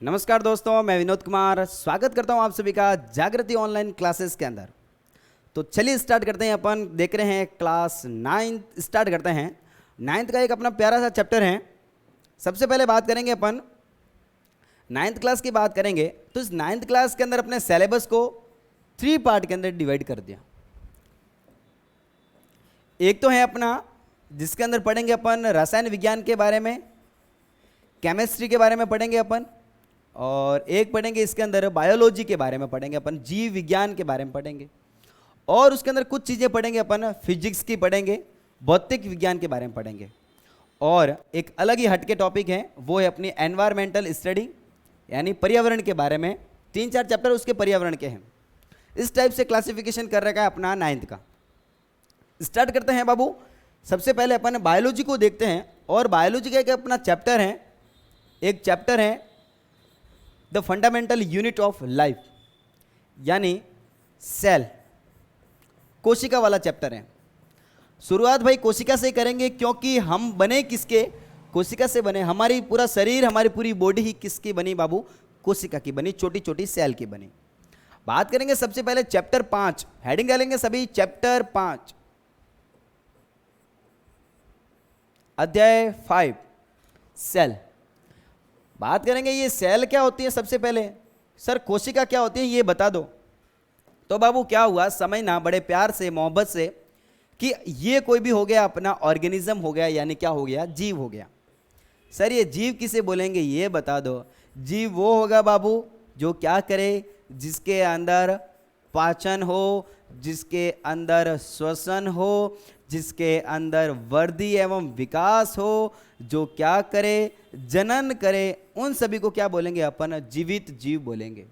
नमस्कार दोस्तों, मैं विनोद कुमार स्वागत करता हूं आप सभी का जागृति ऑनलाइन क्लासेस के अंदर। तो चलिए स्टार्ट करते हैं। अपन देख रहे हैं क्लास 9 स्टार्ट करते हैं। 9th का एक अपना प्यारा सा चैप्टर है। सबसे पहले बात करेंगे अपन 9th क्लास की बात करेंगे तो इस 9th क्लास के अंदर अपने सिलेबस को 3 पार्ट के अंदर डिवाइड कर दिया। एक तो है अपना जिसके अंदर पढ़ेंगे अपन रसायन विज्ञान के बारे में, केमिस्ट्री के बारे में पढ़ेंगे अपन, और एक पढ़ेंगे इसके अंदर बायोलॉजी के बारे में पढ़ेंगे अपन, जीव विज्ञान के बारे में पढ़ेंगे, और उसके अंदर कुछ चीज़ें पढ़ेंगे अपन फिजिक्स की पढ़ेंगे, भौतिक विज्ञान के बारे में पढ़ेंगे। और एक अलग ही हटके टॉपिक है, वो है अपनी एनवायरमेंटल स्टडी यानी पर्यावरण के बारे में। 3-4 चैप्टर उसके पर्यावरण के हैं। इस टाइप से क्लासिफिकेशन कर रखा है अपना 9th का। स्टार्ट करते हैं बाबू। सबसे पहले अपन बायोलॉजी को देखते हैं, और बायोलॉजी का एक अपना चैप्टर है, एक चैप्टर है the fundamental unit of life यानी सेल, कोशिका वाला चैप्टर है। शुरुआत भाई कोशिका से करेंगे, क्योंकि हम बने किसके? कोशिका से बने। हमारी पूरा शरीर, हमारी पूरी बॉडी ही किसकी बनी बाबू? कोशिका की बनी, छोटी छोटी सेल की बनी। बात करेंगे सबसे पहले चैप्टर 5, हेडिंग डालेंगे सभी चैप्टर 5 अध्याय 5 सेल। बात करेंगे ये सेल क्या होती है। सबसे पहले सर कोशिका क्या होती है ये बता दो। तो बाबू क्या हुआ, समझना बड़े प्यार से मोहब्बत से कि ये कोई भी हो गया अपना ऑर्गेनिज्म हो गया, यानी क्या हो गया? जीव हो गया। सर ये जीव किसे बोलेंगे ये बता दो। जीव वो होगा बाबू जो क्या करे? जिसके अंदर पाचन हो, जिसके अंदर श्वसन हो, जिसके अंदर वृद्धि एवं विकास हो, जो क्या करे? जनन करे। उन सभी को क्या बोलेंगे अपन? जीवित जीव बोलेंगे।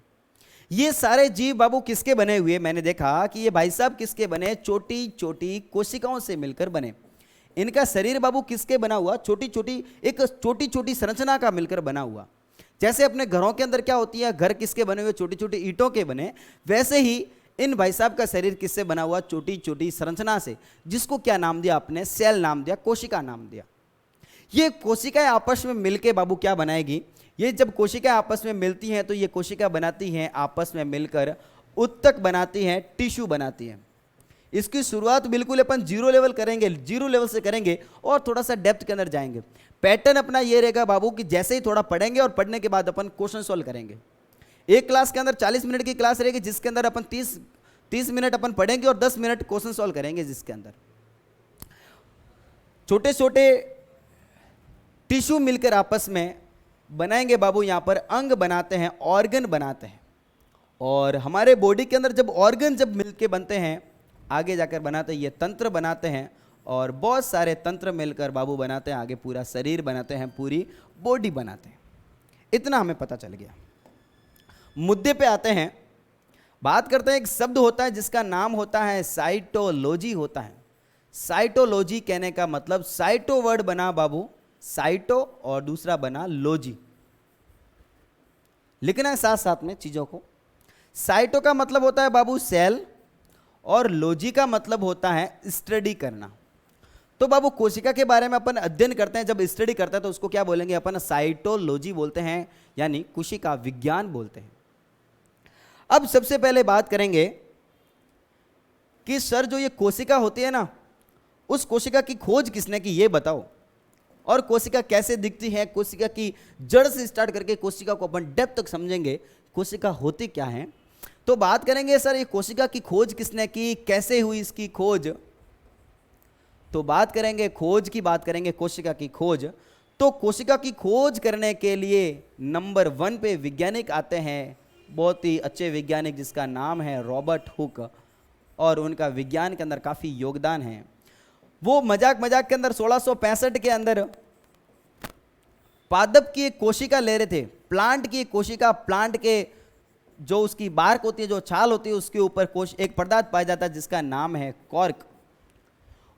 ये सारे जीव बाबू किसके बने हुए? मैंने देखा कि ये भाई साहब किसके बने? छोटी छोटी कोशिकाओं से मिलकर बने। इनका शरीर बाबू किसके बना हुआ? छोटी छोटी संरचना का मिलकर बना हुआ। जैसे अपने घरों के अंदर क्या होती है, घर किसके बने हुए? छोटी छोटी ईंटों के बने। वैसे ही इन भाई साहब का शरीर किससे बना हुआ? छोटी छोटी संरचना से, जिसको क्या नाम दिया आपने? सेल नाम दिया, कोशिका नाम दिया। ये कोशिकाएं आपस में मिलके बाबू क्या बनाएगी? ये जब कोशिकाएं आपस में मिलती हैं तो ये कोशिका बनाती हैं आपस में मिलकर उत्तक बनाती हैं, टिश्यू बनाती हैं। इसकी शुरुआत बिल्कुल अपन 0 लेवल करेंगे, 0 लेवल से करेंगे और थोड़ा सा डेप्थ के अंदर जाएंगे। पैटर्न अपना ये रहेगा बाबू कि जैसे ही थोड़ा पढ़ेंगे और पढ़ने के बाद अपन क्वेश्चन सॉल्व करेंगे। एक क्लास के अंदर 40 मिनट की क्लास रहेगी, जिसके अंदर अपन 30 मिनट अपन पढ़ेंगे और 10 मिनट क्वेश्चन सॉल्व करेंगे, जिसके अंदर छोटे छोटे टिश्यू मिलकर आपस में बनाएंगे बाबू। यहां पर अंग बनाते हैं, ऑर्गन बनाते हैं। और हमारे बॉडी के अंदर जब ऑर्गन जब मिलके बनते हैं, आगे जाकर बनाते हैं ये तंत्र बनाते हैं, और बहुत सारे तंत्र मिलकर बाबू बनाते हैं, आगे पूरा शरीर बनाते हैं, पूरी बॉडी बनाते हैं। इतना हमें पता चल गया। मुद्दे पे आते हैं, बात करते हैं। एक शब्द होता है जिसका नाम होता है साइटोलॉजी होता है। साइटोलॉजी कहने का मतलब, साइटो वर्ड बना बाबू, साइटो और दूसरा बना लॉजी। लिखना है साथ साथ में चीजों को। साइटो का मतलब होता है बाबू सेल, और लॉजी का मतलब होता है स्टडी करना। तो बाबू कोशिका के बारे में अपन अध्ययन करते हैं, जब स्टडी करते हैं तो उसको क्या बोलेंगे अपन? साइटोलॉजी बोलते हैं, यानी कोशिका विज्ञान बोलते हैं। अब सबसे पहले बात करेंगे कि सर जो ये कोशिका होती है ना, उस कोशिका की खोज किसने की ये बताओ। और कोशिका कैसे दिखती है, कोशिका की जड़ से स्टार्ट करके कोशिका को अपन डेप्थ तक समझेंगे, कोशिका होती क्या है। तो बात करेंगे सर ये कोशिका की खोज किसने की, कैसे हुई इसकी खोज। तो बात करेंगे खोज की, बात करेंगे कोशिका की खोज। तो कोशिका की खोज करने के लिए नंबर 1 पे वैज्ञानिक आते हैं, बहुत ही अच्छे वैज्ञानिक, जिसका नाम है रॉबर्ट हुक, और उनका विज्ञान के अंदर काफ़ी योगदान है। वो मजाक के अंदर 1665 के अंदर पादप की एक कोशिका ले रहे थे, प्लांट की एक कोशिका। प्लांट के जो उसकी बार्क होती है, जो छाल होती है, उसके ऊपर एक पदार्थ पाया जाता है जिसका नाम है कॉर्क।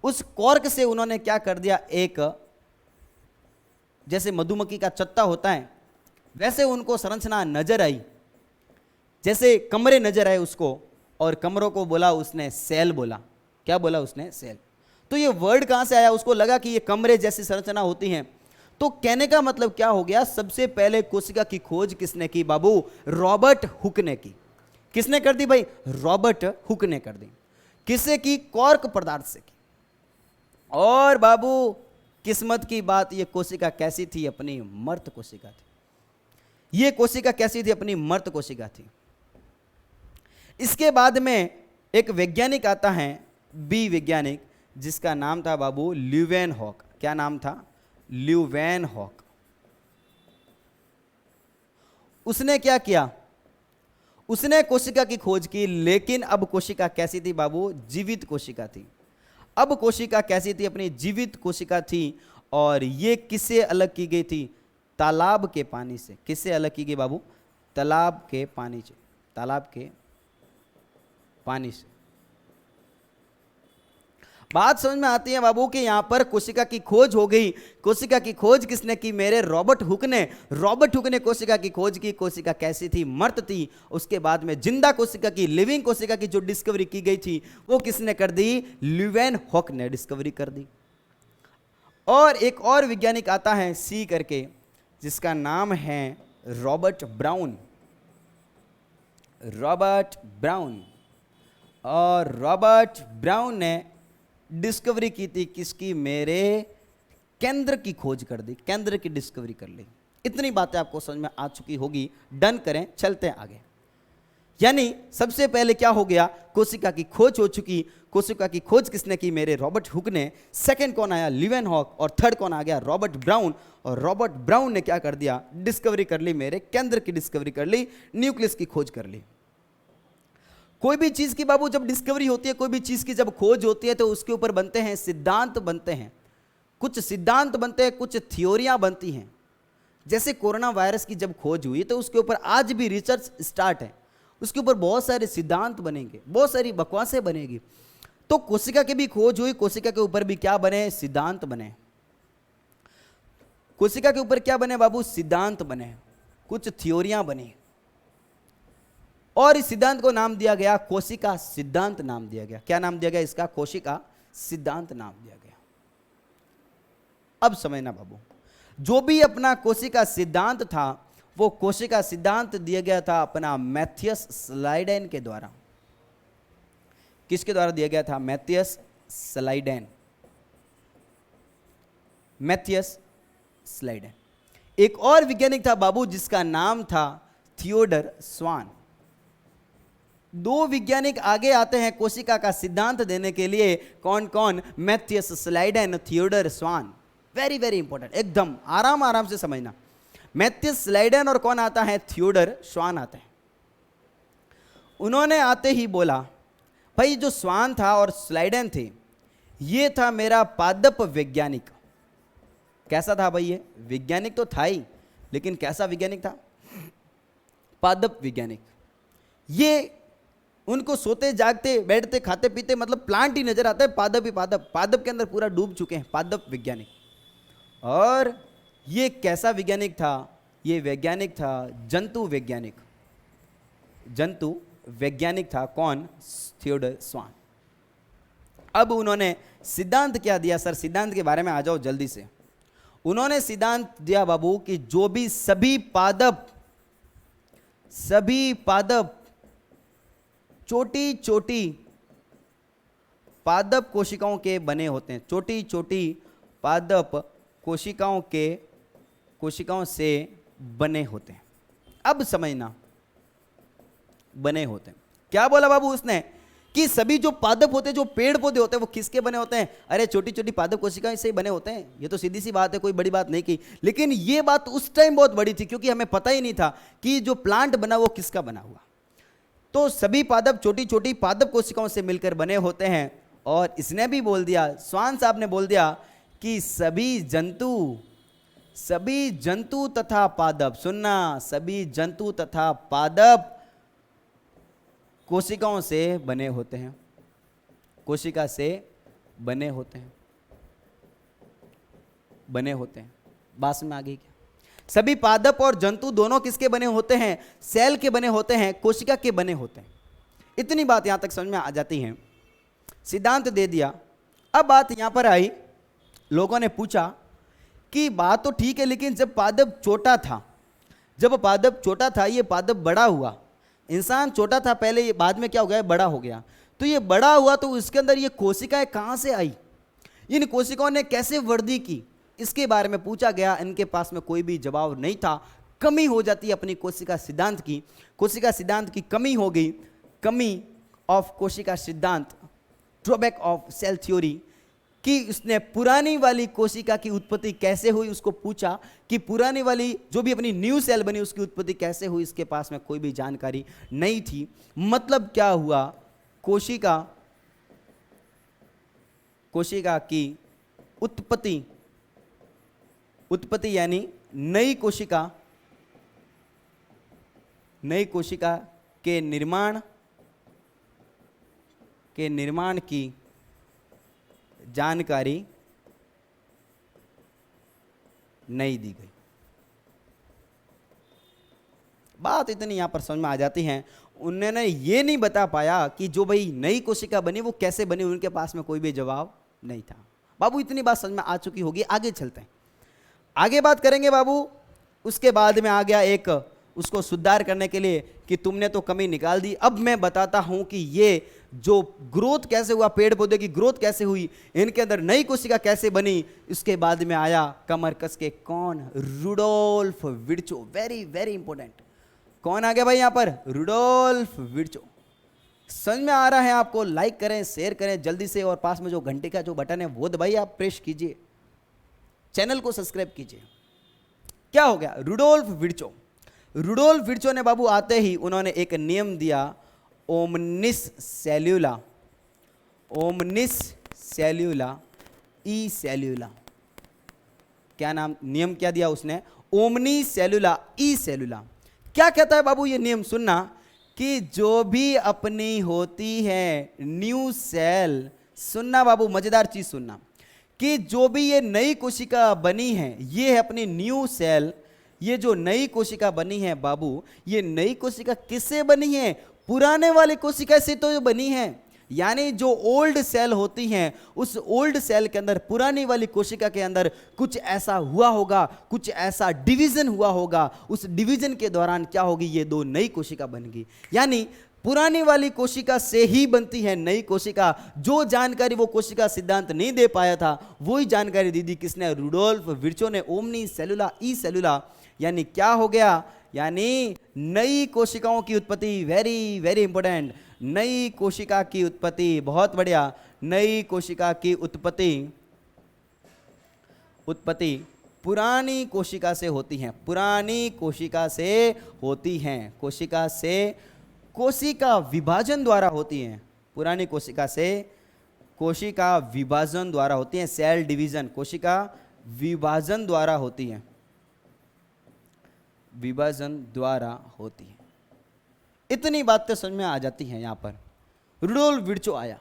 उस कॉर्क से उन्होंने क्या कर दिया, एक जैसे मधुमक्खी का छत्ता होता है वैसे उनको संरचना नजर आई, जैसे कमरे नजर आए उसको, और कमरों को बोला उसने सेल बोला। क्या बोला उसने? सेल। तो ये वर्ड कहां से आया? उसको लगा कि ये कमरे जैसी संरचना होती हैं, तो कहने का मतलब क्या हो गया, सबसे पहले कोशिका की खोज किसने की बाबू, रॉबर्ट हुक ने की। किसने कर दी भाई, रॉबर्ट हुक ने कर दी। किससे की, कॉर्क पदार्थ से की। और बाबू किस्मत की बात, ये कोशिका कैसी थी, अपनी मर्त कोशिका थी। ये कोशिका कैसी थी, अपनी मर्त कोशिका थी। इसके बाद में एक वैज्ञानिक आता है, बी वैज्ञानिक, जिसका नाम था बाबू ल्यूवेनहॉक। क्या नाम था, ल्यूवेनहॉक। उसने क्या किया, उसने कोशिका की खोज की, लेकिन अब कोशिका कैसी थी बाबू, जीवित कोशिका थी। अब कोशिका कैसी थी, अपनी जीवित कोशिका थी। और ये किससे अलग की गई थी, तालाब के पानी से। किससे अलग की गई बाबू, तालाब के पानी से, तालाब के पानी से। बात समझ में आती है बाबू कि यहां पर कोशिका की खोज हो गई। कोशिका की खोज किसने की, मेरे रॉबर्ट हुक ने। रॉबर्ट हुक ने कोशिका की खोज की। कोशिका कैसी थी, मर्त थी। उसके बाद में जिंदा कोशिका की, लिविंग कोशिका की जो डिस्कवरी की गई थी, वो किसने कर दी, ल्यूवेनहॉक ने डिस्कवरी कर दी। और एक और वैज्ञानिक आता है, सी करके, जिसका नाम है रॉबर्ट ब्राउन। Robert brown. और रॉबर्ट ब्राउन ने डिस्कवरी की थी किसकी, मेरे केंद्र की खोज कर दी, केंद्र की डिस्कवरी कर ली। इतनी बातें आपको समझ में आ चुकी होगी। डन करें, चलते हैं आगे। यानी सबसे पहले क्या हो गया, कोशिका की खोज हो चुकी। कोशिका की खोज किसने की, मेरे रॉबर्ट हुक ने। सेकंड कौन आया, ल्यूवेनहॉक। और थर्ड कौन आ गया, रॉबर्ट ब्राउन। और रॉबर्ट ब्राउन ने क्या कर दिया, डिस्कवरी कर ली, मेरे केंद्र की डिस्कवरी कर ली, न्यूक्लियस की खोज कर ली। कोई भी चीज की बाबू जब डिस्कवरी होती है, कोई भी चीज की जब खोज होती है, तो उसके ऊपर बनते हैं सिद्धांत, बनते हैं कुछ सिद्धांत, बनते हैं कुछ थ्योरियां बनती हैं। जैसे कोरोना वायरस की जब खोज हुई, तो उसके ऊपर आज भी रिसर्च स्टार्ट है। उसके ऊपर बहुत सारे सिद्धांत बनेंगे, बहुत सारी बकवासें बनेगी। तो कोशिका की भी खोज हुई, कोशिका के ऊपर भी क्या बने, सिद्धांत बने। कोशिका के ऊपर क्या बने बाबू, सिद्धांत बने, कुछ थ्योरियां बनी। और इस सिद्धांत को नाम दिया गया कोशिका सिद्धांत नाम दिया गया। क्या नाम दिया गया इसका, कोशिका सिद्धांत नाम दिया गया। अब समझना बाबू, जो भी अपना कोशिका सिद्धांत था, वो कोशिका सिद्धांत दिया गया था अपना मैथियस स्लाइडेन के द्वारा। किसके द्वारा दिया गया था, मैथियस स्लाइडेन। Matthias Schleiden. एक और वैज्ञानिक था बाबू, जिसका नाम था थियोडर स्वान। दो वैज्ञानिक आगे आते हैं कोशिका का सिद्धांत देने के लिए। कौन कौन, मैथियस स्लाइडेन, थियोडर स्वान। वेरी वेरी इंपॉर्टेंट, एकदम आराम आराम से समझना। मैथियस स्लाइडेन और कौन आता है, थियोडर स्वान आते हैं। उन्होंने आते ही बोला, भाई जो स्वान था और स्लाइडेन थे, ये था मेरा पादप वैज्ञानिक। कैसा था भाई, ये वैज्ञानिक तो था ही, लेकिन कैसा वैज्ञानिक था, पादप वैज्ञानिक। ये उनको सोते जागते बैठते खाते पीते मतलब प्लांट ही नजर आता है, पादप ही पादप, पादप के अंदर पूरा डूब चुके हैं, पादप वैज्ञानिक। और ये कैसा वैज्ञानिक था, ये वैज्ञानिक था जंतु वैज्ञानिक। जंतु वैज्ञानिक था कौन, थियोडर स्वान। अब उन्होंने सिद्धांत क्या दिया, सर सिद्धांत के बारे में आ जाओ जल्दी से। उन्होंने सिद्धांत दिया बाबू कि जो भी सभी पादप छोटी छोटी पादप कोशिकाओं के बने होते हैं, छोटी छोटी पादप कोशिकाओं से बने होते हैं। अब समझना, बने होते हैं। क्या बोला बाबू उसने, कि सभी जो पादप होते हैं, जो पेड़ पौधे होते हैं, वो किसके बने होते हैं, अरे छोटी छोटी पादप कोशिकाएं से ही बने होते हैं। ये तो सीधी सी बात है, कोई बड़ी बात नहीं की। लेकिन ये बात उस टाइम बहुत बड़ी थी, क्योंकि हमें पता ही नहीं था कि जो प्लांट बना वो किसका बना हुआ। तो सभी पादप छोटी छोटी पादप कोशिकाओं से मिलकर बने होते हैं। और इसने भी बोल दिया, स्वान साहब ने बोल दिया कि सभी जंतु तथा पादप, सुनना, सभी जंतु तथा पादप कोशिकाओं से बने होते हैं, कोशिका से बने होते हैं, बने होते हैं। बात में आ गई क्या? सभी पादप और जंतु दोनों किसके बने होते हैं, सेल के बने होते हैं, कोशिका के बने होते हैं। इतनी बात यहां तक समझ में आ जाती है। सिद्धांत दे दिया। अब बात यहां पर आई, लोगों ने पूछा कि बात तो ठीक है, लेकिन जब पादप छोटा था, जब पादप छोटा था, ये पादप बड़ा हुआ, इंसान छोटा था पहले, ये बाद में क्या हो गया, बड़ा हो गया। तो ये बड़ा हुआ तो इसके अंदर ये कोशिकाएं कहाँ से आई, इन कोशिकाओं ने कैसे वृद्धि की, इसके बारे में पूछा गया। इनके पास में कोई भी जवाब नहीं था। कमी हो जाती है अपनी कोशिका सिद्धांत की, कोशिका सिद्धांत की कमी हो गई, कमी ऑफ कोशिका सिद्धांत, ड्रॉबैक ऑफ सेल थ्योरी, कि उसने पुरानी वाली कोशिका की उत्पत्ति कैसे हुई, उसको पूछा कि पुरानी वाली जो भी अपनी न्यू सेल बनी उसकी उत्पत्ति कैसे हुई, इसके पास में कोई भी जानकारी नहीं थी। मतलब क्या हुआ, कोशिका की उत्पत्ति यानी नई कोशिका के निर्माण की जानकारी नहीं दी गई। बात इतनी यहां पर समझ में आ जाती है, उन्होंने ये नहीं बता पाया कि जो भाई नई कोशिका बनी वो कैसे बनी, उनके पास में कोई भी जवाब नहीं था। बाबू इतनी बात समझ में आ चुकी होगी, आगे चलते हैं, आगे बात करेंगे बाबू। उसके बाद में आ गया एक उसको सुधार करने के लिए कि तुमने तो कमी निकाल दी, अब मैं बताता हूं कि ये जो ग्रोथ कैसे हुआ, पेड़ पौधे की ग्रोथ कैसे हुई, इनके अंदर नई कोशिका कैसे बनी। इसके बाद में आया कमर कस के कौन, Rudolf Virchow, very very important. कौन आ गया भाई यहां पर, रुडोल्फ विर्चो। समझ में आ रहा है आपको, लाइक करें, शेयर करें जल्दी से, और पास में जो घंटे का जो बटन है वो दबाइए, आप प्रेस कीजिए, चैनल को सब्सक्राइब कीजिए। क्या हो गया, रुडोल्फ विर्चो। रुडोल्फ विर्चो ने बाबू आते ही उन्होंने एक नियम दिया, ओमनिस सेल्यूला ई सेल्यूला। क्या नाम, नियम क्या दिया उसने, ओमनी सेल्यूला ई सेल्यूला। क्या कहता है बाबू ये नियम, सुनना, कि जो भी अपनी होती है न्यू सेल, सुनना बाबू, मजेदार चीज सुनना, कि जो भी ये नई कोशिका बनी है, ये है अपनी न्यू सेल। ये जो नई कोशिका बनी है बाबू, ये नई कोशिका किससे बनी है, पुराने वाली कोशिका से तो बनी है। यानी जो ओल्ड सेल होती हैं, उस ओल्ड सेल के अंदर, पुरानी वाली कोशिका के अंदर कुछ ऐसा हुआ होगा, कुछ ऐसा डिवीजन हुआ होगा, उस डिवीजन के दौरान क्या होगी, ये दो नई कोशिका बनेगी। यानी पुरानी वाली कोशिका से ही बनती है नई कोशिका। जो जानकारी वो कोशिका सिद्धांत नहीं दे पाया था, वही जानकारी दी दी किसने, रुडोल्फ विर्चो ने, ओमनी सेलुला ई सेलुला। यानी क्या हो गया, यानी नई कोशिकाओं की उत्पत्ति, वेरी वेरी इंपॉर्टेंट, नई कोशिका की उत्पत्ति, बहुत बढ़िया। नई कोशिका की उत्पत्ति पुरानी कोशिका से होती हैं, पुरानी कोशिका से होती हैं, कोशिका विभाजन द्वारा होती हैं, पुरानी कोशिका से कोशिका विभाजन द्वारा होती हैं, सेल डिवीजन, कोशिका विभाजन द्वारा होती हैं, विभाजन द्वारा होती है। इतनी बातें समझ में आ जाती हैं। यहां पर रुडोल्फ विर्चो आया,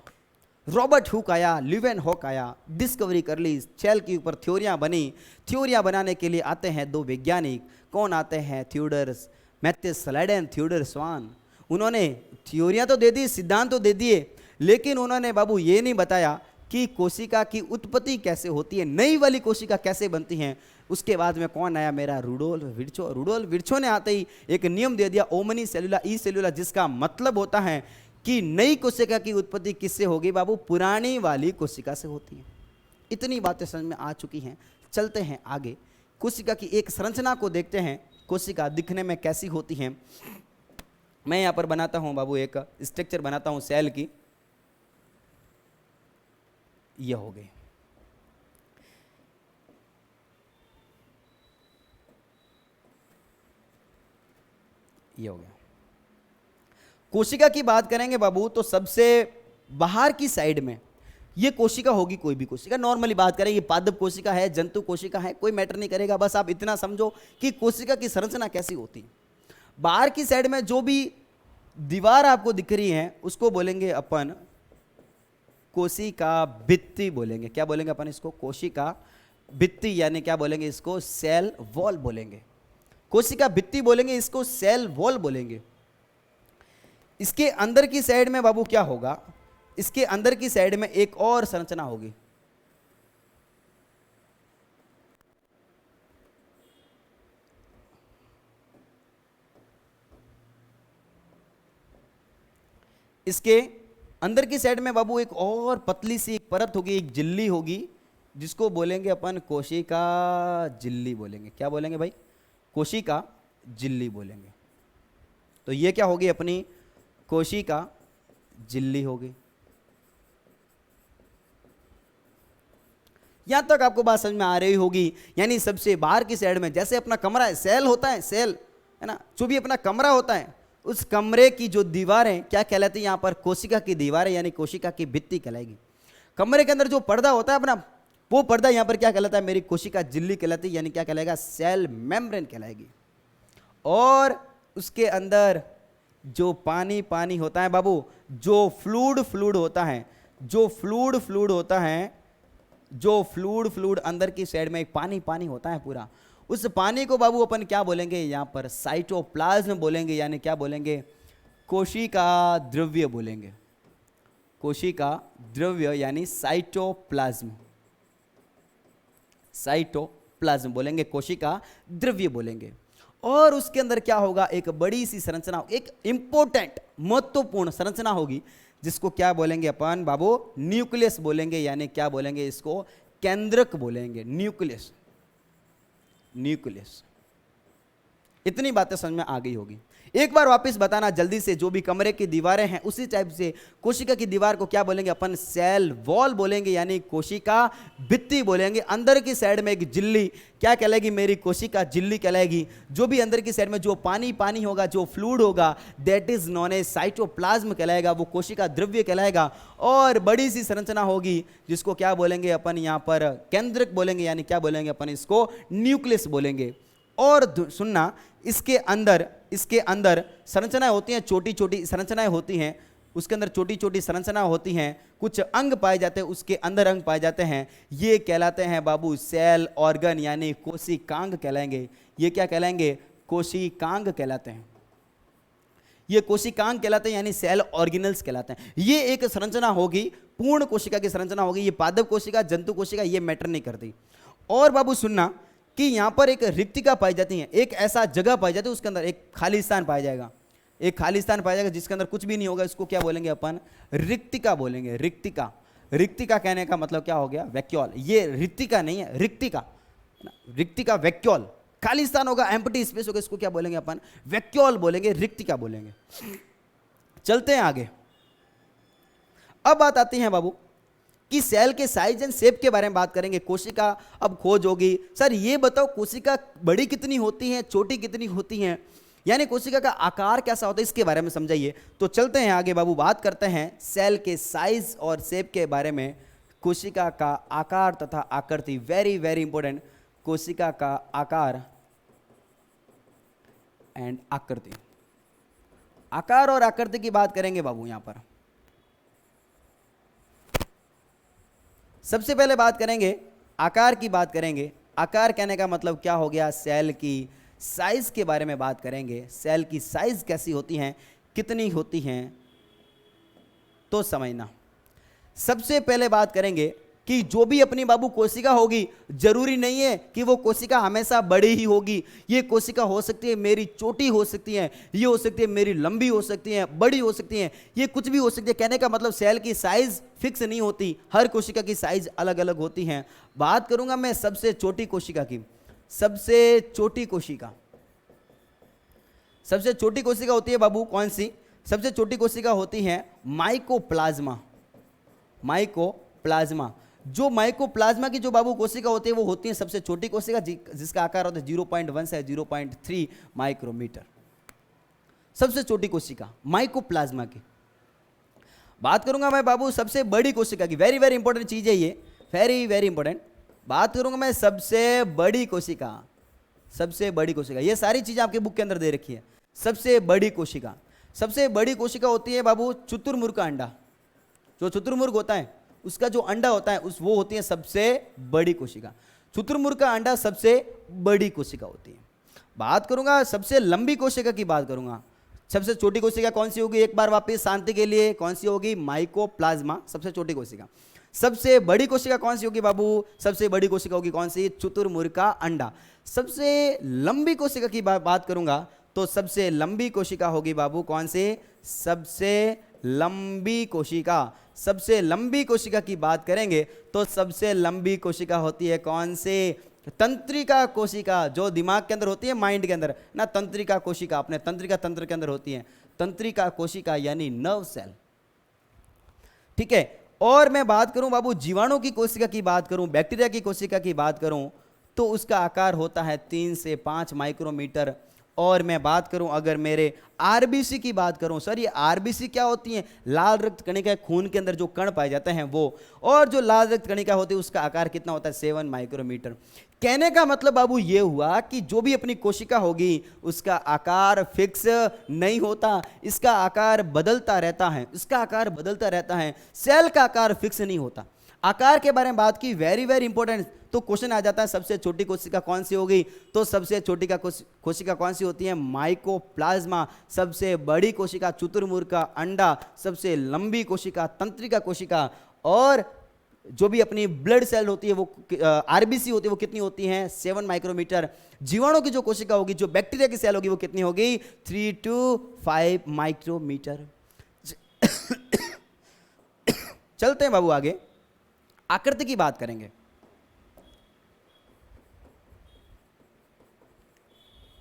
रॉबर्ट हुक आया, ल्यूवेन हॉक आया, डिस्कवरी कर ली, सेल के ऊपर थ्योरियां बनी। थ्योरियां बनाने के लिए आते हैं दो वैज्ञानिक, कौन आते हैं, Theodor Matthias Schleiden, Theodor Schwann. उन्होंने थ्योरियां तो दे दी, सिद्धांत तो दे दिए, लेकिन उन्होंने बाबू ये नहीं बताया कि कोशिका की उत्पत्ति कैसे होती है, नई वाली कोशिका कैसे बनती हैं। उसके बाद में कौन आया, मेरा रुडोल्फ विर्चो। रुडोल्फ विर्चो ने आते ही एक नियम दे दिया, ओमनी सेलुला ई सेलुला, जिसका मतलब होता है कि नई कोशिका की उत्पत्ति किससे होगी बाबू, पुरानी वाली कोशिका से होती है। इतनी बातें समझ में आ चुकी हैं, चलते हैं आगे। कोशिका की एक संरचना को देखते हैं, कोशिका दिखने में कैसी होती हैं। मैं यहां पर बनाता हूं बाबू, एक स्ट्रक्चर बनाता हूं सेल की, यह हो गई। ये हो गया। कोशिका की बात करेंगे बाबू, तो सबसे बाहर की साइड में ये कोशिका होगी, कोई भी कोशिका, नॉर्मली बात करें, ये पादप कोशिका है, जंतु कोशिका है, कोई मैटर नहीं करेगा, बस आप इतना समझो कि कोशिका की संरचना कैसी होती है। बाहर की साइड में जो भी दीवार आपको दिख रही है उसको बोलेंगे अपन कोशिका भित्ति बोलेंगे। क्या बोलेंगे अपन इसको, कोशिका भित्ति, यानी क्या बोलेंगे इसको, सेल वॉल बोलेंगे। कोशिका भित्ति बोलेंगे, इसको सेल वॉल बोलेंगे। इसके अंदर की साइड में बाबू क्या होगा, इसके अंदर की साइड में एक और संरचना होगी, इसके अंदर की साइड में बाबू एक और पतली सी एक परत होगी, एक झिल्ली होगी, जिसको बोलेंगे अपन कोशिका झिल्ली बोलेंगे। क्या बोलेंगे भाई? कोशिका झिल्ली बोलेंगे। तो ये क्या होगी? अपनी कोशिका झिल्ली होगी। यहां तक आपको बात समझ में आ रही होगी। यानी सबसे बाहर की साइड में जैसे अपना कमरा है, सेल होता है, सेल है ना, जो भी अपना कमरा होता है, उस कमरे की जो दीवारें क्या कहलाती है? यहां पर कोशिका की दीवारें यानी कोशिका की भित्ति कहलाएगी। कमरे के अंदर जो पर्दा होता है अपना, वो पर्दा यहां पर क्या कहलाता है? मेरी कोशिका झिल्ली कहलाती है, यानी क्या कहलाएगा? सेल मेम्ब्रेन कहलाएगी। और उसके अंदर जो पानी पानी होता है बाबू, जो फ्लूड होता है, जो फ्लूड होता है, जो फ्लूड अंदर की साइड में एक पानी पानी होता है पूरा, उस पानी को बाबू अपन क्या बोलेंगे? यहां पर साइटोप्लाज्म बोलेंगे, यानी क्या बोलेंगे? कोशिका द्रव्य बोलेंगे। कोशिका द्रव्य यानी साइटोप्लाज्म, साइटोप्लाज्म बोलेंगे, कोशिका द्रव्य बोलेंगे। और उसके अंदर क्या होगा? एक बड़ी सी संरचना, एक इंपॉर्टेंट महत्वपूर्ण संरचना होगी, जिसको क्या बोलेंगे अपन बाबू? न्यूक्लियस बोलेंगे, यानी क्या बोलेंगे? इसको केंद्रक बोलेंगे, न्यूक्लियस, न्यूक्लियस। इतनी बातें समझ में आ गई होगी। एक बार वापस बताना जल्दी से, जो भी कमरे की दीवारें हैं उसी टाइप से कोशिका की दीवार को क्या बोलेंगे अपन? सेल वॉल बोलेंगे, यानी कोशिका भित्ति बोलेंगे। अंदर की साइड में एक झिल्ली क्या कहलाएगी? मेरी कोशिका झिल्ली कहलाएगी। जो भी अंदर की साइड में जो पानी पानी होगा, जो फ्लूड होगा, that is known as cytoplasm कहलाएगा, वो कोशिका द्रव्य कहलाएगा। और बड़ी सी संरचना होगी जिसको क्या बोलेंगे अपन? यहाँ पर केंद्रक बोलेंगे, यानी क्या बोलेंगे अपन? इसको न्यूक्लियस बोलेंगे। और सुनना, इसके अंदर संरचनाएं होती हैं, छोटी छोटी संरचनाएं होती हैं, उसके अंदर छोटी छोटी संरचनाएं होती हैं, कुछ अंग पाए जाते हैं, उसके अंदर अंग पाए जाते हैं, ये कहलाते हैं बाबू सेल ऑर्गन, यानी कोशिकांग कहलाएंगे। ये क्या कहलाएंगे? कोशिकांग कहलाते हैं। ये कोशिकांग कहलाते हैं, यानी सेल ऑर्गेनल्स कहलाते हैं। ये एक संरचना होगी, पूर्ण कोशिका की संरचना होगी। ये पादप कोशिका, जंतु कोशिका, ये मैटर नहीं करती। और बाबू सुनना कि यहां पर एक रिक्तिका पाई जाती है, एक ऐसा जगह पाई जाती है, उसके अंदर एक खाली स्थान पाया जाएगा, एक खाली स्थान पाया जाएगा जिसके अंदर कुछ भी नहीं होगा। इसको क्या बोलेंगे अपन? रिक्तिका बोलेंगे, रिक्तिका। रिक्तिका कहने का मतलब क्या हो गया? वैक्यूल। ये रिक्तिका नहीं है, रिक्तिका, रिक्तिका वैक्यूल, खाली स्थान होगा, एम्प्टी स्पेस होगा, इसको क्या बोलेंगे अपन? वैक्यूल बोलेंगे, रिक्तिका बोलेंगे। चलते हैं आगे। अब बात आती है बाबू कि सेल के साइज एंड शेप के बारे में बात करेंगे। कोशिका अब खोज होगी, सर ये बताओ कोशिका बड़ी कितनी होती है, छोटी कितनी होती है, यानी कोशिका का आकार कैसा होता है, इसके बारे में समझाइए। तो चलते हैं आगे बाबू, बात करते हैं सेल के साइज और शेप के बारे में। कोशिका का आकार तथा आकृति, वेरी वेरी इंपॉर्टेंट। कोशिका का आकार एंड आकृति, आकार और आकृति की बात करेंगे बाबू। यहां पर सबसे पहले बात करेंगे आकार की, बात करेंगे। आकार कहने का मतलब क्या हो गया? सेल की साइज के बारे में बात करेंगे। सेल की साइज कैसी होती हैं, कितनी होती हैं, तो समझना। सबसे पहले बात करेंगे कि जो भी अपनी बाबू कोशिका होगी, जरूरी नहीं है कि वो कोशिका हमेशा बड़ी ही होगी। ये कोशिका हो सकती है मेरी छोटी हो सकती है, ये हो सकती है मेरी लंबी हो सकती है, बड़ी हो सकती है, ये कुछ भी हो सकती है। कहने का मतलब सेल की साइज फिक्स नहीं होती, हर कोशिका की साइज अलग अलग होती हैं। बात करूंगा मैं सबसे छोटी कोशिका की। सबसे छोटी कोशिका, सबसे छोटी कोशिका होती है बाबू कौन सी? सबसे छोटी कोशिका होती है माइकोप्लाज्मा। माइकोप्लाज्मा, जो माइकोप्लाज्मा की जो बाबू कोशिका होती है वो होती है सबसे छोटी कोशिका, जिसका आकार होता है 0.1 से 0.3 माइक्रोमीटर। सबसे छोटी कोशिका माइकोप्लाज्मा की। बात करूंगा मैं बाबू सबसे बड़ी कोशिका की। वेरी वेरी इंपॉर्टेंट चीज है ये, वेरी वेरी इंपॉर्टेंट। बात करूंगा मैं सबसे बड़ी कोशिका, सबसे बड़ी कोशिका। ये सारी चीजें आपके बुक के अंदर दे रखी है। सबसे बड़ी कोशिका, सबसे बड़ी कोशिका होती है बाबू शुतुरमुर्ग का अंडा। जो शुतुरमुर्ग होता है उसका जो अंडा होता है वो होती है सबसे बड़ी कोशिका। शुतुरमुर्ग का अंडा सबसे बड़ी कोशिका होती है। बात करूंगा सबसे लंबी कोशिका की, बात करूंगा सबसे छोटी कोशिका कौन सी होगी? एक बार वापस शांति के लिए, कौन सी होगी? माइकोप्लाज्मा, सबसे छोटी कोशिका। सबसे बड़ी कोशिका कौन सी होगी बाबू? सबसे बड़ी कोशिका होगी कौन सी? शुतुरमुर्ग का अंडा। सबसे लंबी कोशिका की बात करूंगा तो सबसे लंबी कोशिका होगी बाबू कौन सी? सबसे लंबी कोशिका, सबसे लंबी कोशिका की बात करेंगे तो सबसे लंबी कोशिका होती है कौन से? तंत्रिका कोशिका, जो दिमाग के अंदर होती है, माइंड के अंदर ना, तंत्रिका कोशिका अपने तंत्रिका तंत्र के अंदर होती है, तंत्रिका कोशिका यानी नर्व सेल। ठीक है। और मैं बात करूं बाबू जीवाणु की कोशिका की बात करूं, बैक्टीरिया की कोशिका की बात करूं, तो उसका आकार होता है 3 से 5 माइक्रोमीटर। और मैं बात करूं अगर मेरे आरबीसी की बात करूं, सर ये आरबीसी क्या होती है? लाल रक्त कणिका, खून के अंदर जो कण पाए जाते हैं वो, और जो लाल रक्त कणिका होती है उसका आकार कितना होता है? 7 माइक्रोमीटर। कहने का मतलब बाबू ये हुआ कि जो भी अपनी कोशिका होगी उसका आकार फिक्स नहीं होता, इसका आकार बदलता रहता है, इसका आकार बदलता रहता है। सेल का आकार फिक्स नहीं होता। आकार के बारे में बात की, वेरी वेरी इंपॉर्टेंट। तो क्वेश्चन आ जाता है सबसे छोटी कोशिका कौन सी होगी? तो सबसे छोटी कोशिका कौन सी होती है? माइकोप्लाज्मा। सबसे बड़ी कोशिका चतुर्मुर्ग का अंडा। सबसे लंबी कोशिका तंत्रिका कोशिका। और जो भी अपनी ब्लड सेल होती है वो आरबीसी होती है वो कितनी होती हैं? 7 माइक्रोमीटर। जीवाणु की जो कोशिका होगी, जो बैक्टीरिया की सेल होगी वो कितनी होगी? 3 to 5 माइक्रोमीटर। चलते हैं बाबू आगे, आकृति की बात करेंगे।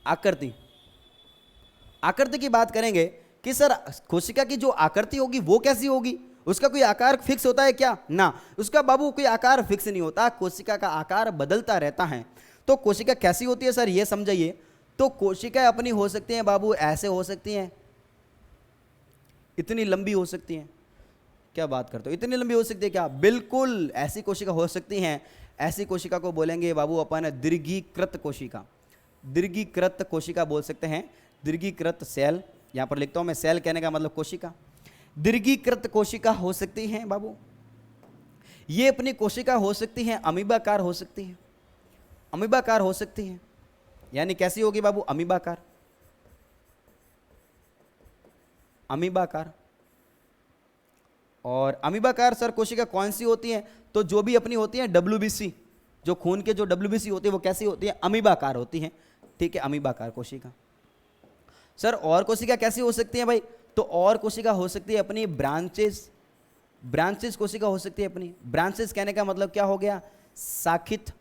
आकृति की बात करेंगे कि सर कोशिका की जो आकृति होगी वो कैसी होगी? उसका कोई आकार फिक्स होता है क्या? ना, उसका बाबू कोई आकार फिक्स नहीं होता, कोशिका का आकार बदलता रहता है। तो कोशिका कैसी होती है सर, ये समझिए। तो कोशिका अपनी हो सकती हैं बाबू, ऐसे हो सकती हैं, इतनी लंबी हो सकती हैं। क्या बात करते हो, इतनी लंबी हो सकती है क्या? बिल्कुल ऐसी कोशिका हो सकती हैं। ऐसी कोशिका को बोलेंगे बाबू अपन दीर्घीकृत कोशिका। दीर्घीकृत कोशिका बोल सकते हैं, दीर्घीकृत सेल। यहां पर लिखता हूं मैं, सेल कहने का मतलब कोशिका। दीर्घीकृत कोशिका हो सकती हैं बाबू। ये अपनी कोशिका हो सकती हैं अमीबाकार हो सकती है, अमीबाकार हो सकती है। यानी कैसी होगी बाबू? अमीबाकार, अमीबाकार। और अमीबाकार सर कोशिका कौन सी होती है? तो जो भी अपनी होती है डब्ल्यूबीसी, जो खून के जो डब्ल्यूबीसी होती है वो कैसी होती है? अमीबाकार होती है। ठीक है, अमीबाकार कोशिका। सर और कोशिका कैसी हो सकती है भाई? तो और कोशिका हो सकती है अपनी ब्रांचेस, ब्रांचेस कोशिका हो सकती है अपनी। ब्रांचेस कहने का मतलब क्या हो गया? शाखित।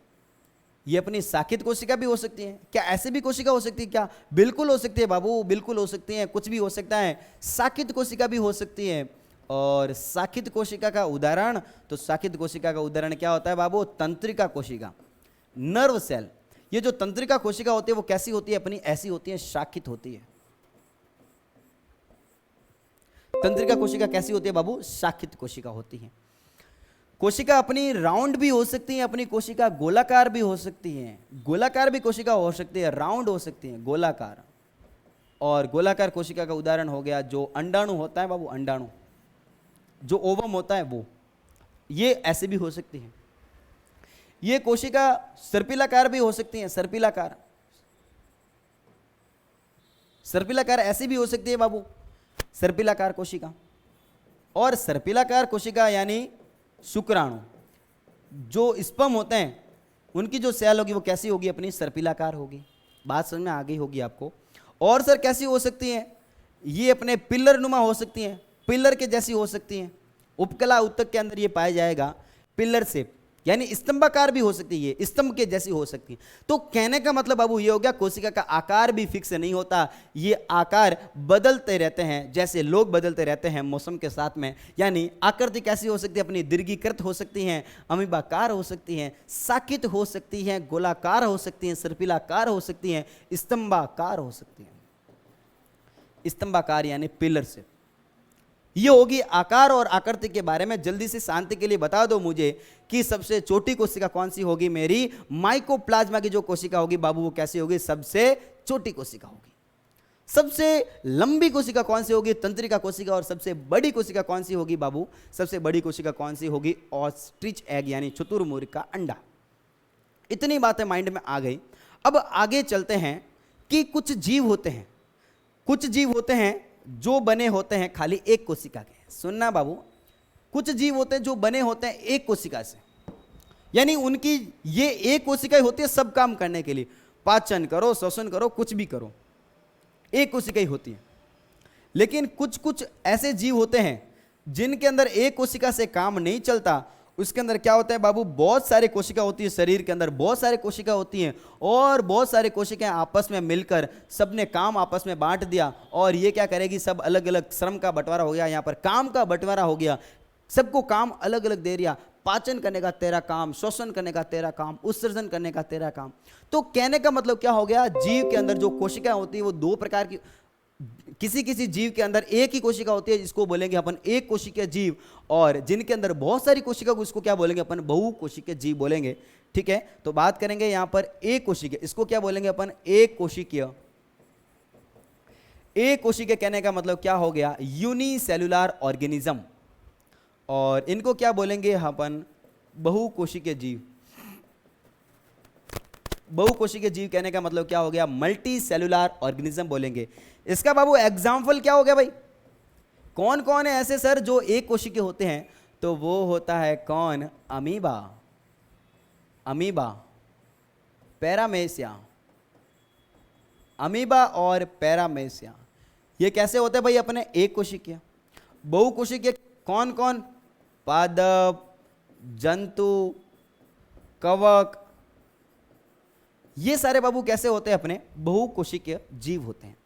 ये अपनी शाखित कोशिका भी हो सकती है क्या? ऐसे भी कोशिका हो सकती है क्या? बिल्कुल हो सकती है बाबू, बिल्कुल हो सकती है, कुछ भी हो सकता है। शाखित कोशिका भी हो सकती है। और शाखित कोशिका का उदाहरण, तो शाखित कोशिका का उदाहरण क्या होता है बाबू? तंत्रिका कोशिका, नर्व सेल। ये जो तंत्रिका कोशिका होती है वो कैसी होती है अपनी? ऐसी होती है, शाखित होती है। तंत्रिका कोशिका कैसी होती है बाबू? शाखित कोशिका होती है। कोशिका अपनी राउंड भी हो सकती है, अपनी कोशिका गोलाकार भी हो सकती है। गोलाकार भी कोशिका हो सकती है, राउंड हो सकती है, गोलाकार। और गोलाकार कोशिका का उदाहरण हो गया जो अंडाणु होता है बाबू, अंडाणु, जो ओवम होता है वो, ये ऐसे भी हो सकती है। ये कोशिका सर्पिलाकार भी हो सकती है, सर्पिलाकार, सर्पिलाकार ऐसी भी हो सकती है बाबू, सर्पिलाकार कोशिका। और सर्पिलाकार कोशिका यानी शुक्राणु, जो स्पर्म होते हैं उनकी जो सेल होगी वो कैसी होगी अपनी? सर्पिलाकार होगी। बात समझ में आ गई होगी आपको। और सर कैसी हो सकती है? ये अपने पिल्लर नुमा हो सकती हैं, पिल्लर के जैसी हो सकती हैं। उपकला उत्तक के अंदर ये पाया जाएगा, पिल्लर शेप, यानी स्तंभाकार भी हो सकती है, ये स्तंभ के जैसी हो सकती है। तो कहने का मतलब बाबू ये हो गया, कोशिका का आकार भी फिक्स नहीं होता, ये आकार बदलते रहते हैं, जैसे लोग बदलते रहते हैं मौसम के साथ में। यानी आकृति कैसी हो सकती है अपनी? दीर्घीकृत हो सकती हैं, अमीबाकार हो सकती हैं, शाखित हो सकती हैं, गोलाकार हो सकती हैं, सर्पिलाकार हो सकती हैं, स्तंभाकार हो सकती हैं। स्तंभाकार यानी पिलर शेप। ये होगी आकार और आकृति के बारे में। जल्दी से शांति के लिए बता दो मुझे कि सबसे छोटी कोशिका कौन सी होगी मेरी? माइकोप्लाज्मा की जो कोशिका होगी बाबू वो कैसी होगी? सबसे छोटी कोशिका होगी। सबसे लंबी कोशिका कौन सी होगी? तंत्रिका कोशिका। और सबसे बड़ी कोशिका कौन सी होगी बाबू? सबसे बड़ी कोशिका कौन सी होगी? ऑस्ट्रिच एग यानी चतुर्मुर्ग का अंडा। इतनी बातें माइंड में आ गई। अब आगे चलते हैं कि कुछ जीव होते हैं, कुछ जीव होते हैं जो बने होते हैं खाली एक कोशिका के। सुनना बाबू, कुछ जीव होते हैं जो बने होते हैं एक कोशिका से, यानी उनकी ये एक कोशिका ही होती है सब काम करने के लिए, पाचन करो, श्वसन करो, कुछ भी करो, एक कोशिका ही होती है। लेकिन कुछ कुछ ऐसे जीव होते हैं जिनके अंदर एक कोशिका से काम नहीं चलता। उसके अंदर क्या होता है बाबू, बहुत सारी कोशिका होती है, शरीर के अंदर बहुत सारी कोशिका होती हैं और बहुत सारी कोशिकाएं आपस में मिलकर सबने काम आपस में बांट दिया और ये क्या करेगी, सब अलग अलग श्रम का बंटवारा हो गया, यहाँ पर काम का बंटवारा हो गया, सबको काम अलग अलग दे दिया। पाचन करने का तेरा काम, श्वसन करने का तेरा काम, उत्सर्जन करने का तेरा काम। तो कहने का मतलब क्या हो गया, जीव के अंदर जो कोशिकाएं होती है वो दो प्रकार की, किसी किसी जीव के अंदर एक ही कोशिका होती है जिसको बोलेंगे अपन एक कोशिकीय जीव, और जिनके अंदर बहुत सारी कोशिका उसको क्या बोलेंगे अपन, बहुकोशिकीय जीव बोलेंगे। ठीक है, तो बात करेंगे यहां पर एक कोशिकीय, इसको क्या बोलेंगे अपन, एक कोशिकीय। एक कोशिकीय कहने का मतलब क्या हो गया, यूनिसेलुलर ऑर्गेनिज्म, और इनको क्या बोलेंगे अपन, बहुकोशिकीय जीव। बहुकोशिकीय जीव कहने का मतलब क्या हो गया, मल्टी सेलुलर ऑर्गेनिज्म बोलेंगे। इसका बाबू एग्जाम्पल क्या हो गया भाई, कौन कौन है ऐसे सर जो एक कोशिकीय होते हैं, तो वो होता है कौन, अमीबा, अमीबा, पैरामेसिया, अमीबा और पैरामेसिया। ये कैसे होते हैं भाई अपने एक कोशिकीय। बहुकोशिकीय कौन कौन, पादप, जंतु, कवक, ये सारे बाबू कैसे होते हैं अपने बहुकोशिकीय जीव होते हैं।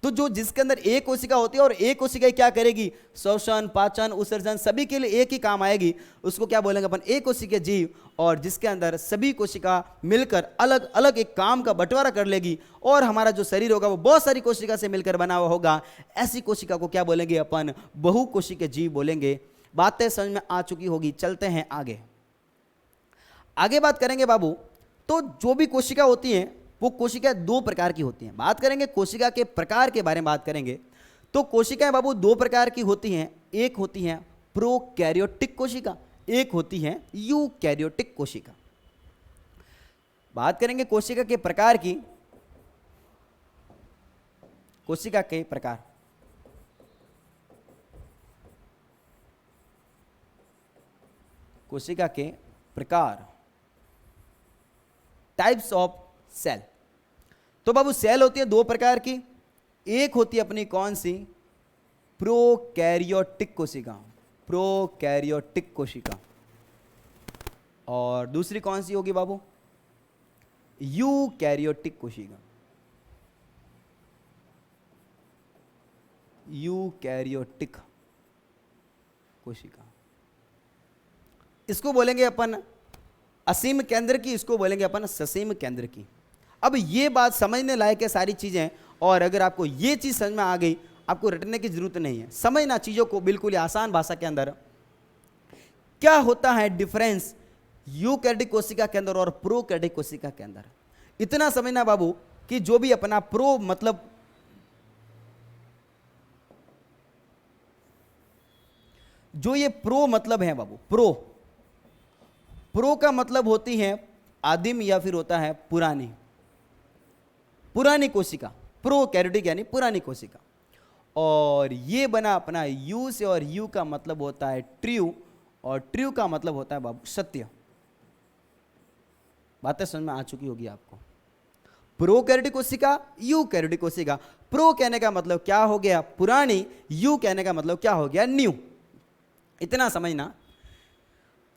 तो जो जिसके अंदर एक कोशिका होती है और एक कोशिका क्या करेगी, श्वसन, पाचन, उत्सर्जन सभी के लिए एक ही काम आएगी, उसको क्या बोलेंगे अपन, एक कोशिकीय जीव। और जिसके अंदर सभी कोशिका मिलकर अलग अलग एक काम का बंटवारा कर लेगी और हमारा जो शरीर होगा वो बहुत सारी कोशिका से मिलकर बना हुआ होगा, ऐसी कोशिका को क्या बोलेंगे अपन, बहुकोशिकीय जीव बोलेंगे। बातें समझ में आ चुकी होगी, चलते हैं आगे। आगे बात करेंगे बाबू, तो जो भी कोशिका होती हैं वो कोशिका दो प्रकार की होती हैं। बात करेंगे कोशिका के प्रकार के बारे में बात करेंगे, तो कोशिकाएं बाबू दो प्रकार की होती हैं। एक होती हैं प्रोकैरियोटिक कोशिका, एक होती है यूकैरियोटिक कोशिका। बात करेंगे कोशिका के प्रकार की, कोशिका के प्रकार, कोशिका के प्रकार, टाइप्स ऑफ सेल। तो बाबू सेल होती है दो प्रकार की, एक होती है अपनी कौन सी, प्रोकैरियोटिक कोशिका, प्रोकैरियोटिक कोशिका, और दूसरी कौन सी होगी बाबू, यूकैरियोटिक कोशिका, यूकैरियोटिक कोशिका। इसको बोलेंगे अपन असीम केंद्र की, इसको बोलेंगे अपन ससीम केंद्र की। अब ये बात समझने लायक है सारी चीजें, और अगर आपको ये चीज समझ में आ गई, आपको रटने की जरूरत नहीं है, समझना चीजों को बिल्कुल ही आसान भाषा के अंदर। क्या होता है डिफरेंस यूकैरियोटिक कोशिका के अंदर और प्रोकैरियोटिक कोशिका के अंदर, इतना समझना बाबू कि जो भी अपना प्रो मतलब जो ये प्रो मतलब है बाबू, प्रो, प्रो का मतलब होती है आदिम या फिर होता है पुरानी, पुरानी कोशिका, प्रोकैरियोटिक यानी पुरानी कोशिका। और ये बना अपना यू से, और यू का मतलब होता है ट्रू, और ट्रू का मतलब होता है बाबू सत्य। बातें समझ में आ चुकी होगी आपको। प्रोकैरियोटिक कोशिका, यूकैरियोटिक कोशिका। प्रो कहने का मतलब क्या हो गया, पुरानी, यू कहने का मतलब क्या हो गया, न्यू। इतना समझना।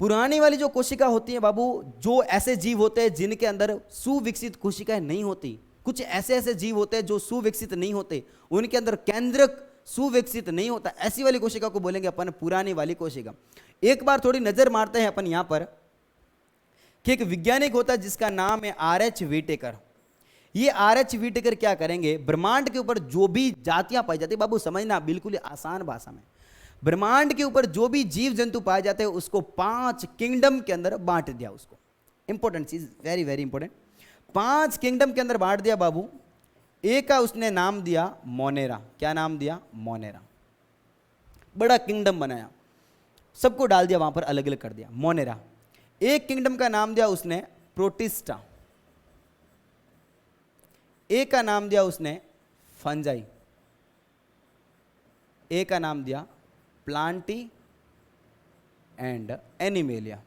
पुरानी वाली जो कोशिका होती है बाबू, जो ऐसे जीव होते हैं जिनके अंदर सुविकसित कोशिकाएं नहीं होती, कुछ ऐसे ऐसे जीव होते हैं जो सुविकसित नहीं होते, उनके अंदर केंद्रक सुविकसित नहीं होता, ऐसी वाली कोशिका को बोलेंगे अपन पुरानी वाली कोशिका। एक बार थोड़ी नजर मारते हैं अपन यहां पर कि एक वैज्ञानिक होता है जिसका नाम है आर.एच. व्हिटेकर। ये आर.एच. व्हिटेकर क्या करेंगे, ब्रह्मांड के ऊपर जो भी जातियां पाई जाती है बाबू, समझना बिल्कुल आसान भाषा में, ब्रह्मांड के ऊपर जो भी जीव जंतु पाए जाते हैं उसको 5 किंगडम के अंदर बांट दिया। उसको इंपॉर्टेंट चीज, वेरी वेरी इंपॉर्टेंट, 5 किंगडम के अंदर बांट दिया बाबू। एक का उसने नाम दिया मोनेरा। क्या नाम दिया, मोनेरा। बड़ा किंगडम बनाया, सबको डाल दिया वहां पर, अलग अलग कर दिया, मोनेरा। एक किंगडम का नाम दिया उसने प्रोटिस्टा, एक का नाम दिया उसने फंजाई, एक का नाम दिया प्लांटी एंड एनिमेलिया।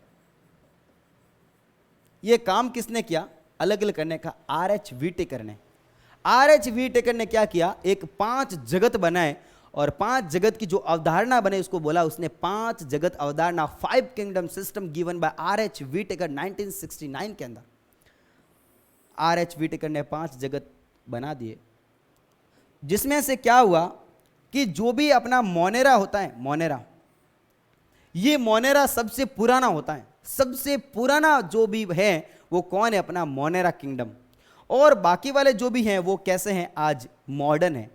ये काम किसने किया, अलग अलग करने का, आर.एच. व्हिटेकर ने। RH व्हिटेकर ने क्या किया, एक 5 जगत बनाए और 5 जगत की जो अवधारणा बने उसको बोला उसने 5 जगत अवधारणा, 5 kingdom system given by RH Whittaker 1969 के अंदर। RH व्हिटेकर ने 5 जगत बना दिए, जिसमें से क्या हुआ कि जो भी अपना मोनेरा होता है, मोनेरा, ये मोनेरा सबसे पुराना होता है, सबसे पुराना जो भी है वो कौन है, अपना मोनेरा किंगडम। और बाकी वाले जो भी हैं वो कैसे हैं, आज मॉडर्न हैं,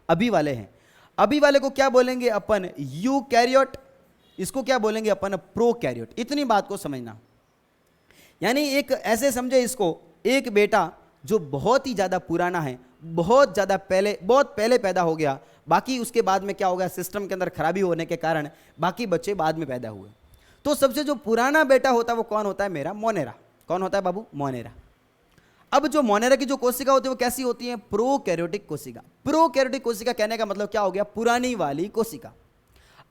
अभी वाले हैं। अभी वाले को क्या बोलेंगे अपन, यूकैरियोट, इसको क्या बोलेंगे अपन, प्रोकैरियोट। इतनी बात को समझना, यानी एक ऐसे समझे इसको, एक बेटा जो बहुत ही ज़्यादा पुराना है, बहुत ज़्यादा पहले, बहुत पहले पैदा हो गया, बाकी उसके बाद में क्या हो गया, सिस्टम के अंदर खराबी होने के कारण बाकी बच्चे बाद में पैदा हुए। तो सबसे जो पुराना बेटा होता है वो कौन होता है, मेरा मोनेरा। कौन होता है बाबू, मोनेरा। अब जो मोनेरा की जो कोशिका होती है वो कैसी होती है, प्रोकैरियोटिक कोशिका। प्रोकैरियोटिक कोशिका कहने का मतलब क्या हो गया, पुरानी वाली कोशिका।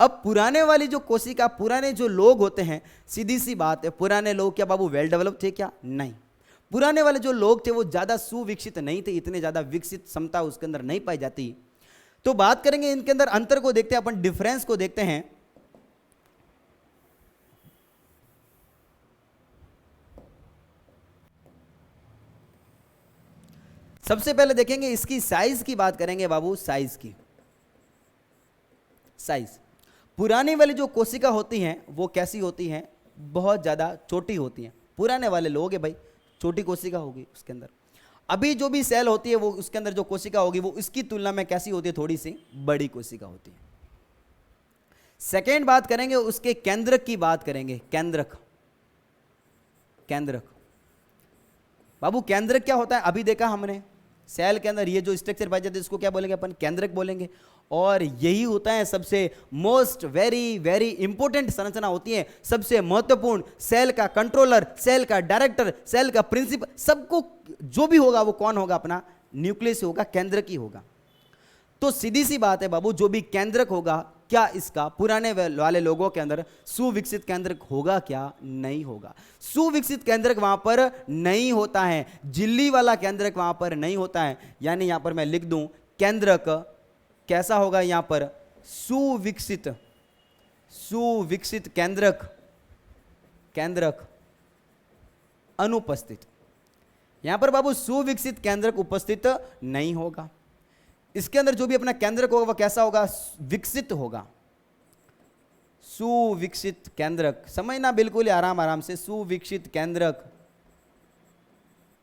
अब पुराने वाली जो कोशिका, पुराने जो लोग होते हैं, सीधी सी बात है, पुराने लोग क्या बाबू वेल डेवलप थे क्या, नहीं। पुराने वाले जो लोग थे वो ज़्यादा सुविकसित नहीं थे, इतने ज़्यादा विकसित क्षमता उसके अंदर नहीं पाई जाती। तो बात करेंगे इनके अंदर अंतर को देखते हैं अपन, डिफरेंस को देखते हैं। सबसे पहले देखेंगे इसकी साइज की बात करेंगे बाबू, साइज की। साइज पुरानी वाली जो कोशिका होती हैं वो कैसी होती हैं, बहुत ज़्यादा छोटी होती हैं। पुराने वाले लोग हैं भाई, छोटी कोशिका होगी उसके अंदर। अभी जो भी सेल होती है वो उसके अंदर जो कोशिका होगी वो इसकी तुलना में कैसी होती है, थोड़ी सी बड़ी कोशिका होती है। सेकेंड बात करेंगे उसके केंद्रक की बात करेंगे, केंद्रक। केंद्रक बाबू, केंद्रक क्या होता है, अभी देखा हमने सेल के अंदर ये जो स्ट्रक्चर पाए जाते हैं इसको क्या बोलेंगे अपन, केंद्रक बोलेंगे। और यही होता है सबसे मोस्ट वेरी वेरी इंपॉर्टेंट संरचना होती है, सबसे महत्वपूर्ण। सेल का कंट्रोलर, सेल का डायरेक्टर, सेल का प्रिंसिपल, सबको जो भी होगा वो कौन होगा, अपना न्यूक्लियस होगा, केंद्रक ही होगा। तो सीधी सी बात है बाबू, जो भी केंद्रक होगा, क्या इसका पुराने वाले लोगों के अंदर सुविकसित केंद्रक होगा क्या, नहीं होगा। सुविकसित केंद्रक वहां पर नहीं होता है, झिल्ली वाला केंद्रक वहां पर नहीं होता है। यानी यहां पर मैं लिख दूं, केंद्रक कैसा होगा, यहां पर सुविकसित, सुविकसित केंद्रक, केंद्रक अनुपस्थित। यहां पर बाबू सुविकसित केंद्रक उपस्थित नहीं होगा। इसके अंदर जो भी अपना केंद्रक होगा वह कैसा होगा, विकसित होगा। सुविकसित केंद्रक, समझना बिल्कुल आराम आराम से, सुविकसित केंद्रक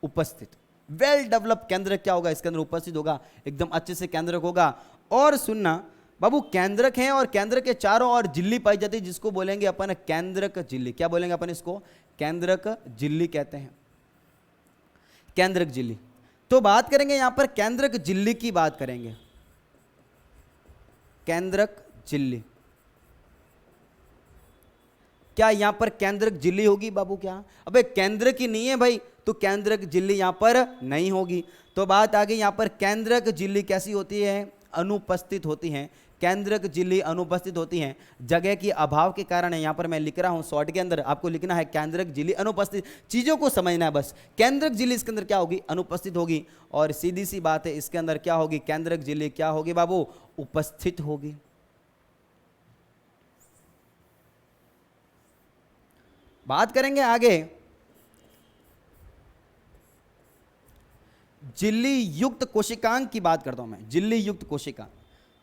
उपस्थित। वेल डेवलप केंद्रक क्या होगा, इसके अंदर उपस्थित होगा, एकदम अच्छे से केंद्रक होगा। और सुनना बाबू, केंद्रक है और केंद्रक के चारों ओर झिल्ली पाई जाती है, जिसको बोलेंगे अपन केंद्रक झिल्ली। क्या बोलेंगे अपन इसको, केंद्रक झिल्ली कहते हैं, केंद्रक झिल्ली। तो बात करेंगे यहां पर केंद्रक झिल्ली की बात करेंगे, केंद्रक झिल्ली। क्या यहां पर केंद्रक झिल्ली होगी बाबू, क्या, अबे केंद्रक ही नहीं है भाई, तो केंद्रक झिल्ली यहां पर नहीं होगी। तो बात आ गई यहां पर केंद्रक झिल्ली कैसी होती है, अनुपस्थित होती हैं। केंद्रक झिल्ली अनुपस्थित होती हैं, जगह की अभाव के कारण है। यहां पर मैं लिख रहा हूं शॉर्ट के अंदर, आपको लिखना है केंद्रक झिल्ली अनुपस्थित, चीजों को समझना है बस। केंद्रक झिल्ली इसके अंदर क्या होगी, अनुपस्थित होगी। और सीधी सी बात है, इसके अंदर क्या होगी, केंद्रक झिल्ली क्या होगी बाबू, उपस्थित होगी। बात करेंगे आगे झिल्ली युक्त कोशिकांग की बात करता हूं मैं, झिल्ली युक्त कोशिका।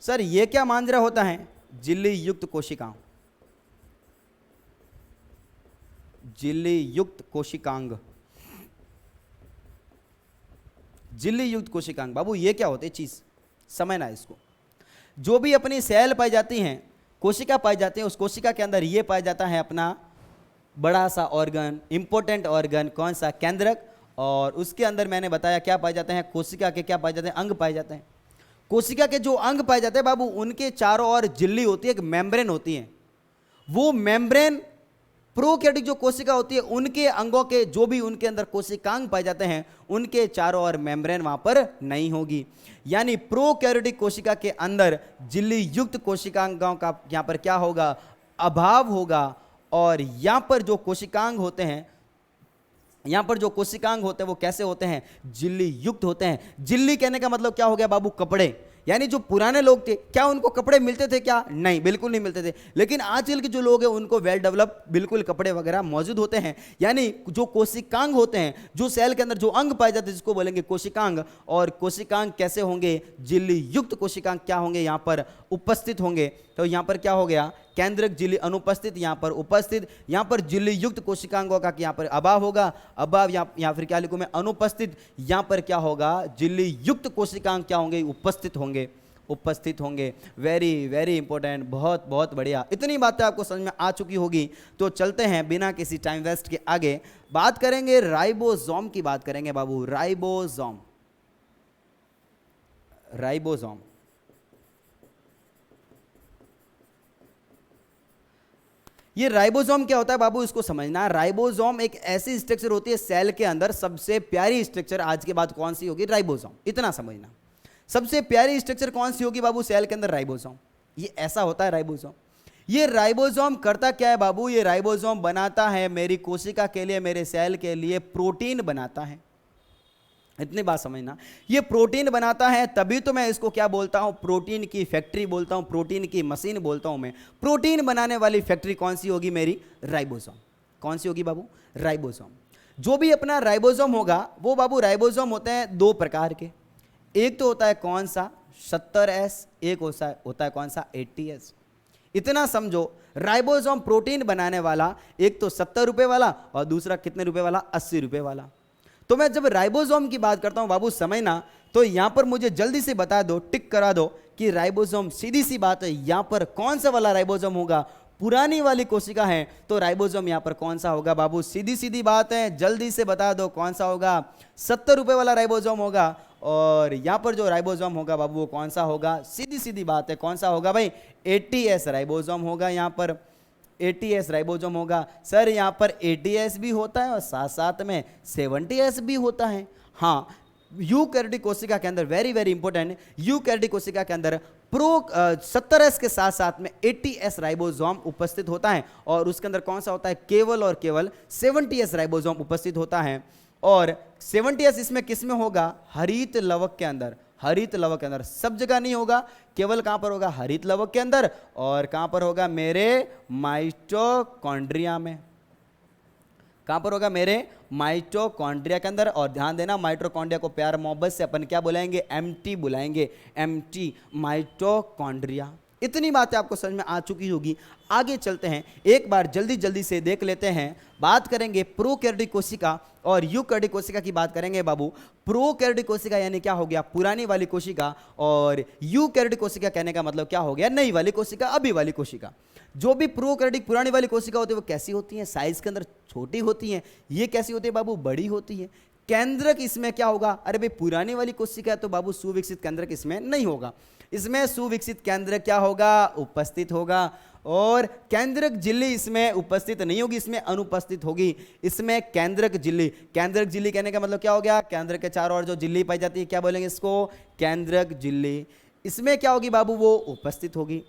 सर ये क्या मांजरा होता है, झिल्ली युक्त कोशिकांग, झिल्ली युक्त कोशिकांग, झिल्ली युक्त कोशिकांग। बाबू ये क्या होते चीज, समझना इसको। जो भी अपनी सेल पाई जाती हैं, कोशिका पाई जाती है, उस कोशिका के अंदर ये पाया जाता है अपना बड़ा सा ऑर्गन, इंपॉर्टेंट ऑर्गन, कौन सा, केंद्रक। और उसके अंदर मैंने बताया क्या पाए जाते हैं, कोशिका के क्या पाए जाते हैं, अंग पाए जाते हैं। कोशिका के जो अंग पाए जाते हैं बाबू, उनके चारों ओर झिल्ली होती है, एक मेम्ब्रेन होती है। वो मेम्ब्रेन प्रोकैरियोटिक जो कोशिका होती है, उनके अंगों के जो भी उनके अंदर कोशिकांग पाए जाते हैं, उनके चारों ओर मेम्ब्रेन वहां पर नहीं होगी। यानी प्रोकैरियोटिक कोशिका के अंदर झिल्ली युक्त कोशिकांगों का यहां पर क्या होगा, अभाव होगा। और यहां पर जो कोशिकांग होते हैं यहाँ पर जो कोशिकांग होते हैं वो कैसे होते हैं, झिल्ली युक्त होते हैं। झिल्ली कहने का मतलब क्या हो गया बाबू, कपड़े। यानी जो पुराने लोग थे क्या उनको कपड़े मिलते थे क्या, नहीं, बिल्कुल नहीं मिलते थे। लेकिन आजकल के जो लोग हैं उनको वेल डेवलप बिल्कुल कपड़े वगैरह मौजूद होते हैं। यानी जो कोशिकांग होते हैं, जो सेल के अंदर जो अंग पाए जाते हैं जिसको बोलेंगे कोशिकांग, और कोशिकांग कैसे होंगे, झिल्ली युक्त कोशिकांग क्या होंगे, यहाँ पर उपस्थित होंगे। तो यहाँ पर क्या हो गया, केंद्रक झिल्ली अनुपस्थित, यहाँ पर उपस्थित। यहाँ पर झिल्ली युक्त कोशिकांगों का यहाँ पर अभाव होगा, अभाव या फिर क्या लिखूं मैं, अनुपस्थित। यहाँ पर क्या होगा, झिल्ली युक्त कोशिकांग क्या होंगे, उपस्थित होंगे, उपस्थित होंगे। वेरी वेरी इंपॉर्टेंट, बहुत बहुत बढ़िया। इतनी बातें आपको समझ में आ चुकी होगी। तो चलते हैं बिना किसी टाइम वेस्ट के आगे, बात करेंगे राइबोसोम की, बात करेंगे बाबू, राइबोसोम। राइबोसोम ये राइबोसोम क्या होता है बाबू, इसको समझना। राइबोसोम एक ऐसी स्ट्रक्चर होती है सेल के अंदर, सबसे प्यारी स्ट्रक्चर आज के बाद कौन सी होगी, राइबोसोम। इतना समझना, सबसे प्यारी स्ट्रक्चर कौन सी होगी बाबू सेल के अंदर, राइबोसोम। ये ऐसा होता है राइबोसोम। ये राइबोसोम करता क्या है बाबू, ये राइबोसोम बनाता है मेरी कोशिका के लिए, मेरे सेल के लिए प्रोटीन बनाता है। इतनी बात समझना, ये प्रोटीन बनाता है, तभी तो मैं इसको क्या बोलता हूं, प्रोटीन की फैक्ट्री बोलता हूं, प्रोटीन की मशीन बोलता हूं मैं। प्रोटीन बनाने वाली फैक्ट्री कौन सी होगी मेरी, राइबोसोम। कौन सी होगी बाबू, राइबोसोम। जो भी अपना राइबोसोम होगा वो बाबू, राइबोसोम होते हैं दो प्रकार के। एक तो होता है कौन सा, 70S, एक होता है कौन सा, 80S। इतना समझो, राइबोसोम प्रोटीन बनाने वाला, एक तो 70 रुपए वाला और दूसरा कितने रुपए वाला, 80 रुपए वाला। तो मैं जब राइबोसोम की बात करता हूं बाबू समझना, तो यहां पर मुझे जल्दी से बता दो, टिक करा दो कि राइबोसोम, सीधी सी बात है, यहां पर कौन सा वाला राइबोसोम होगा, पुरानी वाली कोशिका है तो राइबोसोम यहां पर कौन सा होगा बाबू, सीधी सीधी बात है, जल्दी से बता दो कौन सा होगा, 70 रुपए वाला राइबोसोम होगा। और यहां पर जो राइबोसोम होगा बाबू वो कौन सा होगा, सीधी सीधी बात है, कौन सा होगा भाई, 80S राइबोसोम होगा। यहां पर 80S राइबोसोम होगा। सर यहाँ पर 80S भी होता है और साथ साथ में 70S भी होता है। हाँ, यूकैरियोटिक कोशिका के अंदर, वेरी वेरी इंपॉर्टेंट, यूकैरियोटिक कोशिका के अंदर 70S के साथ साथ में 80S राइबोसोम उपस्थित होता है। और उसके अंदर कौन सा होता है, केवल और केवल 70S राइबोसोम उपस्थित होता है। और 70S इसमें किस में होगा, हरित लवक के अंदर। हरित लवक के अंदर, सब जगह नहीं होगा, केवल कहां पर होगा, हरित लवक के अंदर। और कहां पर होगा, मेरे माइटोकॉन्ड्रिया में। कहां पर होगा, मेरे माइटोकॉन्ड्रिया के अंदर। और ध्यान देना, माइटोकॉन्ड्रिया को प्यार मोहब्बत से अपन क्या बुलाएंगे, एमटी बुलाएंगे, एमटी, माइटोकॉन्ड्रिया। इतनी बातें आपको समझ में आ चुकी होगी। आगे चलते हैं, एक बार जल्दी जल्दी से देख लेते हैं। बात करेंगे प्रोकैरियोटिक कोशिका और यूकैरियोटिक कोशिका की बात करेंगे बाबू। प्रोकैरियोटिक कोशिका यानी क्या हो गया, पुरानी वाली कोशिका, और यूकैरियोटिक कोशिका कहने का मतलब क्या हो गया, नई वाली कोशिका, अभी वाली कोशिका। जो भी प्रोकैरियोटिक पुरानी वाली कोशिका होती है वो कैसी होती है, साइज के अंदर छोटी होती है। ये कैसी होती है बाबू, बड़ी होती है। केंद्रक इसमें क्या होगा, अरे भाई पुरानी वाली कोशिका है तो बाबू सुविकसित केंद्रक इसमें नहीं होगा। इसमें सुविकसित केंद्रक क्या होगा, उपस्थित होगा। और केंद्रक झिल्ली इसमें उपस्थित नहीं होगी, इसमें अनुपस्थित होगी। इसमें केंद्रक झिल्ली, केंद्रक झिल्ली कहने का मतलब क्या हो गया, केंद्रक के चारों ओर जो झिल्ली पाई जाती है क्या बोलेंगे इसको, केंद्रक झिल्ली। इसमें क्या होगी बाबू, वो उपस्थित होगी।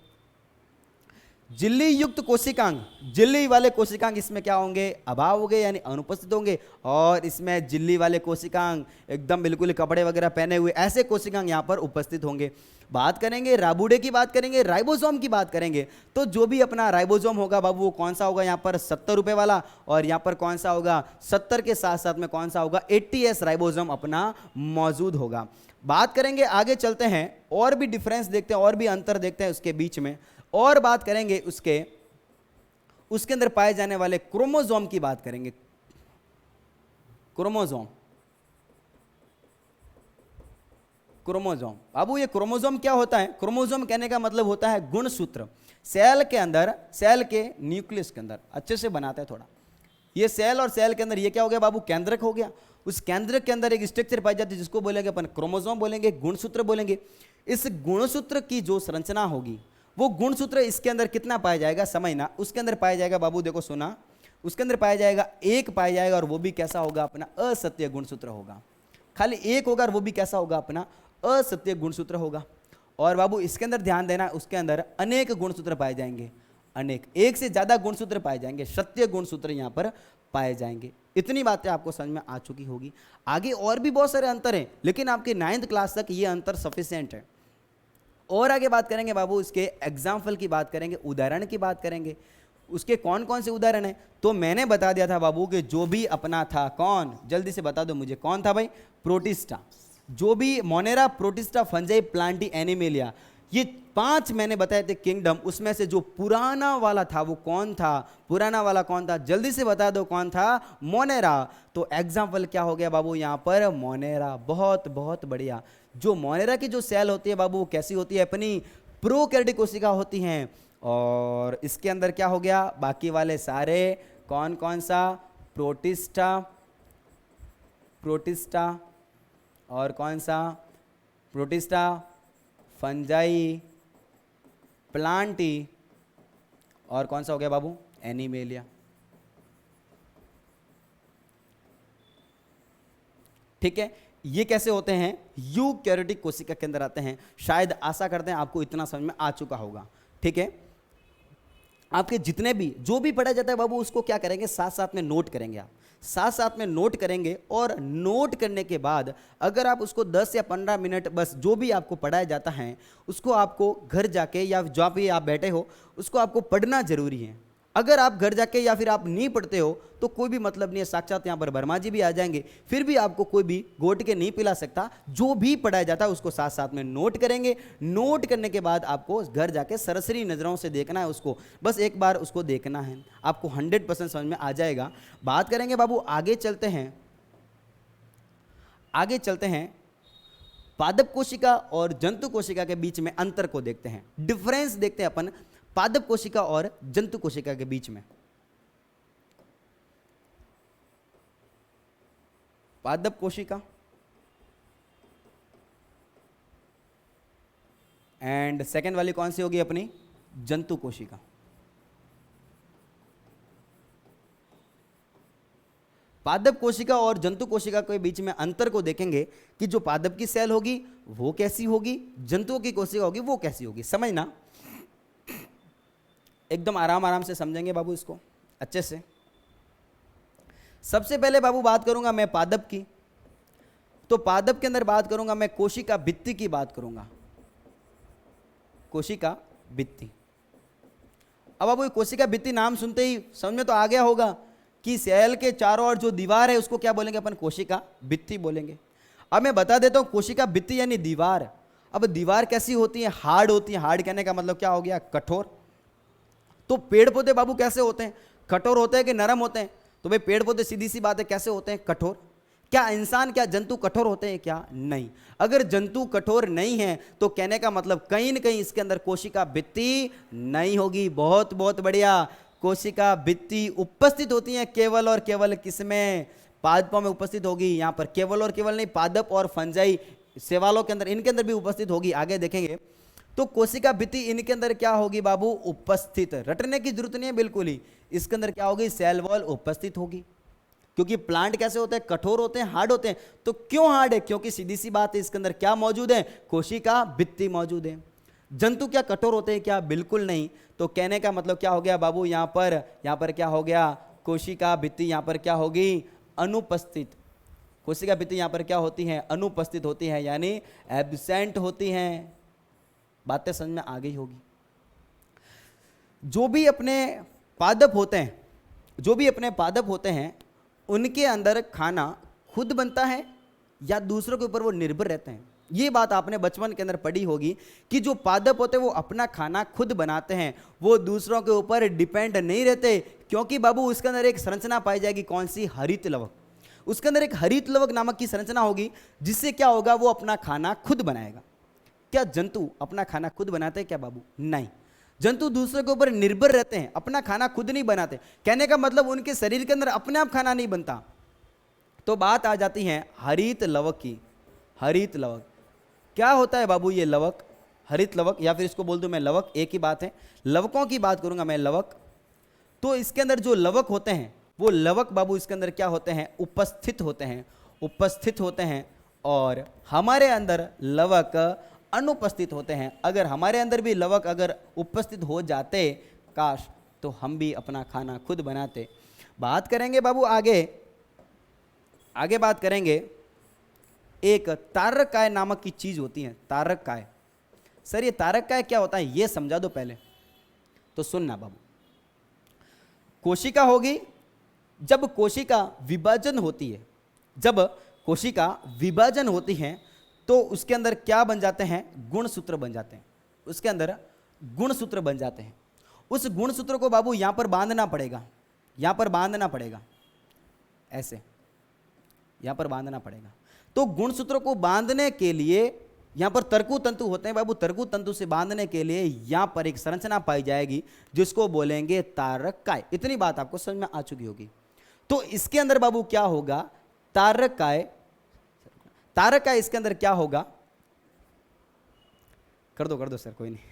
झिल्ली युक्त कोशिकांग, झिल्ली वाले कोशिकांग इसमें क्या होंगे, अभाव होंगे यानी अनुपस्थित होंगे। और इसमें झिल्ली वाले कोशिकांग एकदम बिल्कुल कपड़े वगैरह पहने हुए ऐसे कोशिकांग यहाँ पर उपस्थित होंगे। बात करेंगे राबुडे की, बात करेंगे राइबोसोम की, बात करेंगे तो जो भी अपना राइबोसोम होगा बाबू वो कौन सा होगा, यहाँ पर 70 रुपए वाला। और यहाँ पर कौन सा होगा, 70 के साथ साथ में कौन सा होगा, 80S राइबोसोम अपना मौजूद होगा। बात करेंगे, आगे चलते हैं, और भी डिफरेंस देखते हैं, और भी अंतर देखते हैं उसके बीच में। और बात करेंगे उसके अंदर पाए जाने वाले क्रोमोसोम की बात करेंगे। क्रोमोसोम, क्रोमोसोम बाबू, ये क्रोमोसोम क्या होता है, क्रोमोसोम कहने का मतलब होता है गुणसूत्र। सेल के अंदर, सेल के न्यूक्लियस के अंदर, अच्छे से बनाते हैं थोड़ा, ये सेल और सेल के अंदर ये क्या हो गया बाबू, केंद्रक हो गया। उस केंद्रक के अंदर एक स्ट्रक्चर पाई जाती है जिसको बोलेंगे अपन क्रोमोसोम बोलेंगे, गुणसूत्र बोलेंगे। इस गुणसूत्र की जो संरचना होगी वो गुणसूत्र इसके अंदर कितना पाया जाएगा, समझना, उसके अंदर पाया जाएगा बाबू, देखो सुना, उसके अंदर पाया जाएगा एक पाया जाएगा, और वो भी कैसा होगा, अपना असत्य गुणसूत्र होगा। खाली एक होगा और वो भी कैसा होगा, अपना असत्य गुणसूत्र होगा। और बाबू इसके अंदर ध्यान देना, उसके अंदर अनेक गुणसूत्र पाए जाएंगे, अनेक, एक से ज्यादा गुणसूत्र पाए जाएंगे, सत्य गुणसूत्र यहां पर पाए जाएंगे। इतनी बातें आपको समझ में आ चुकी होगी। आगे और भी बहुत सारे अंतर हैं, लेकिन आपके 9th क्लास तक ये अंतर सफिशिएंट है। और आगे बात करेंगे बाबू, इसके एग्जाम्पल की बात करेंगे, उदाहरण की बात करेंगे। उसके कौन कौन से उदाहरण है, तो मैंने बता दिया था बाबू कि जो भी अपना था, कौन, जल्दी से बता दो मुझे, कौन था भाई? प्रोटिस्टा। जो भी Monera, protista, fungi, Plantae, animalia, ये 5 मैंने बताए थे किंगडम। उसमें से जो पुराना वाला था वो कौन था? पुराना वाला कौन था? जल्दी से बता दो कौन था? मोनेरा। तो एग्जाम्पल क्या हो गया बाबू यहां पर? मोनेरा। बहुत बहुत बढ़िया। जो मोनेरा की जो सेल होती है बाबू, वो कैसी होती है? अपनी प्रोकैरियोटिक कोशिका होती हैं। और इसके अंदर क्या हो गया? बाकी वाले सारे कौन कौन सा? प्रोटिस्टा, प्रोटिस्टा, और कौन सा? प्रोटिस्टा, फंजाई, प्लांटी, और कौन सा हो गया बाबू? एनिमेलिया। ठीक है, ये कैसे होते हैं? यूकैरियोटिक कोशिका के अंदर आते हैं। शायद आशा करते हैं आपको इतना समझ में आ चुका होगा। ठीक है, आपके जितने भी जो भी पढ़ा जाता है बाबू, उसको क्या करेंगे? साथ साथ में नोट करेंगे। आप साथ साथ में नोट करेंगे, और नोट करने के बाद अगर आप उसको 10 या 15 मिनट, बस जो भी आपको पढ़ाया जाता है उसको आपको घर जाके या जहाँ पे आप बैठे हो उसको आपको पढ़ना जरूरी है। अगर आप घर जाके या फिर आप नहीं पढ़ते हो तो कोई भी मतलब नहीं है। साक्षात यहाँ पर वर्मा जी भी आ जाएंगे, फिर भी आपको कोई भी घोट के नहीं पिला सकता। जो भी पढ़ाया जाता है उसको साथ साथ में नोट करेंगे। नोट करने के बाद आपको घर जाके सरसरी नज़रों से देखना है उसको, बस एक बार उसको देखना है, आपको 100% समझ में आ जाएगा। बात करेंगे बाबू, आगे चलते हैं, आगे चलते हैं। पादप कोशिका और जंतु कोशिका के बीच में अंतर को देखते हैं, डिफरेंस देखते हैं अपन पादप कोशिका और जंतु कोशिका के बीच में। पादप कोशिका एंड सेकेंड वाली कौन सी होगी अपनी? जंतु कोशिका। पादप कोशिका और जंतु कोशिका के बीच में अंतर को देखेंगे कि जो पादप की सेल होगी वो कैसी होगी, जंतुओं की कोशिका होगी वो कैसी होगी। समझना, एकदम आराम आराम से समझेंगे बाबू इसको अच्छे से। सबसे पहले बाबू बात करूंगा मैं पादप की, तो पादप के अंदर बात करूंगा मैं कोशिका भित्ति की बात करूंगा, कोशिका भित्ति। अब बाबू कोशिका भित्ति नाम सुनते ही समझ में तो आ गया होगा कि सेल के चारों ओर जो दीवार है उसको क्या बोलेंगे अपन? कोशिका भित्ति बोलेंगे। अब मैं बता देता हूं, कोशिका भित्ति यानी दीवार। अब दीवार कैसी होती है? हार्ड होती है। हार्ड कहने का मतलब क्या हो गया? कठोर। तो पेड़ पौधे बाबू कैसे होते हैं? कठोर होते हैं कि नरम होते हैं? तो भाई पेड़ पौधे सीधी सी बात है कैसे होते हैं? कठोर। क्या इंसान, क्या जंतु कठोर होते हैं क्या? नहीं। अगर जंतु कठोर नहीं है तो कहने का मतलब कहीं न कहीं इसके अंदर कोशिका भित्ति नहीं होगी। बहुत बहुत बढ़िया। कोशिका भित्ति उपस्थित होती है केवल और केवल किसमें? पादपों में उपस्थित होगी। यहां पर केवल और केवल नहीं, पादप और फंजाई शैवालों के अंदर, इनके अंदर भी उपस्थित होगी। आगे देखेंगे तो कोशिका भित्ति इनके अंदर क्या होगी बाबू? उपस्थित। रटने की जरूरत नहीं है बिल्कुल ही। इसके अंदर क्या होगी? सेल वॉल उपस्थित होगी। क्योंकि प्लांट कैसे होते हैं? कठोर होते हैं, हार्ड होते हैं। तो क्यों हार्ड है? क्योंकि सीधी सी बात है, इसके अंदर क्या मौजूद है? कोशिका भित्ति मौजूद है। जंतु क्या कठोर होते हैं क्या? बिल्कुल नहीं। तो कहने का मतलब क्या हो गया बाबू? यहां पर क्या हो गया? कोशिका भित्ति यहां पर क्या होगी? अनुपस्थित। कोशिका भित्ति यहां पर क्या होती है? अनुपस्थित होती है, यानी एब्सेंट होती हैं। बातें समझ में आ गई होगी। जो भी अपने पादप होते हैं, जो भी अपने पादप होते हैं, उनके अंदर खाना खुद बनता है या दूसरों के ऊपर वो निर्भर रहते हैं। ये बात आपने बचपन के अंदर पढ़ी होगी कि जो पादप होते हैं वो अपना खाना खुद बनाते हैं, वो दूसरों के ऊपर डिपेंड नहीं रहते। क्योंकि बाबू उसके अंदर एक संरचना पाई जाएगी, कौन सी? हरित लवक। उसके अंदर एक हरित लवक नामक की संरचना होगी, जिससे क्या होगा? वो अपना खाना खुद बनाएगा। क्या जंतु अपना खाना खुद बनाते हैं क्या बाबू? नहीं। जंतु दूसरे के ऊपर निर्भर रहते हैं, अपना खाना खुद नहीं बनाते। कहने का मतलब उनके शरीर के अंदर अपने आप खाना नहीं बनता। तो बात आ जाती है हरित लवक की। हरित लवक क्या होता है बाबू? ये लवक, हरित लवक, या फिर इसको बोल दूं मैं लवक, एक ही बात है। लवकों की बात करूंगा मैं, लवक। तो इसके अंदर जो लवक होते हैं वो लवक बाबू इसके अंदर क्या होते हैं? उपस्थित होते हैं। उपस्थित होते हैं। और हमारे अंदर लवक अनुपस्थित होते हैं। अगर हमारे अंदर भी लवक अगर उपस्थित हो जाते काश तो हम भी अपना खाना खुद बनाते। बात करेंगे बाबू आगे, आगे बात करेंगे, एक तारक नामक की चीज होती है, तारक। सर ये तारक क्या होता है ये समझा दो पहले। तो सुनना बाबू, कोशिका होगी, जब कोशिका विभाजन होती है, जब कोशिका विभाजन होती है तो उसके अंदर क्या बन जाते हैं, गुणसूत्र बन जाते हैं, उसके अंदर गुणसूत्र बन जाते हैं। उस गुणसूत्र को बाबू यहां पर बांधना पड़ेगा, यहां पर बांधना पड़ेगा, ऐसे यहां पर बांधना पड़ेगा। तो गुणसूत्र को बांधने के लिए यहां पर तरकु तंतु होते हैं बाबू, तरकु तंतु से बांधने के लिए यहां पर एक संरचना पाई जाएगी जिसको बोलेंगे तारक। इतनी बात आपको समझ में आ चुकी होगी। तो इसके अंदर बाबू क्या होगा, तारक, तारक इसके अंदर क्या होगा, कर दो सर, कोई नहीं।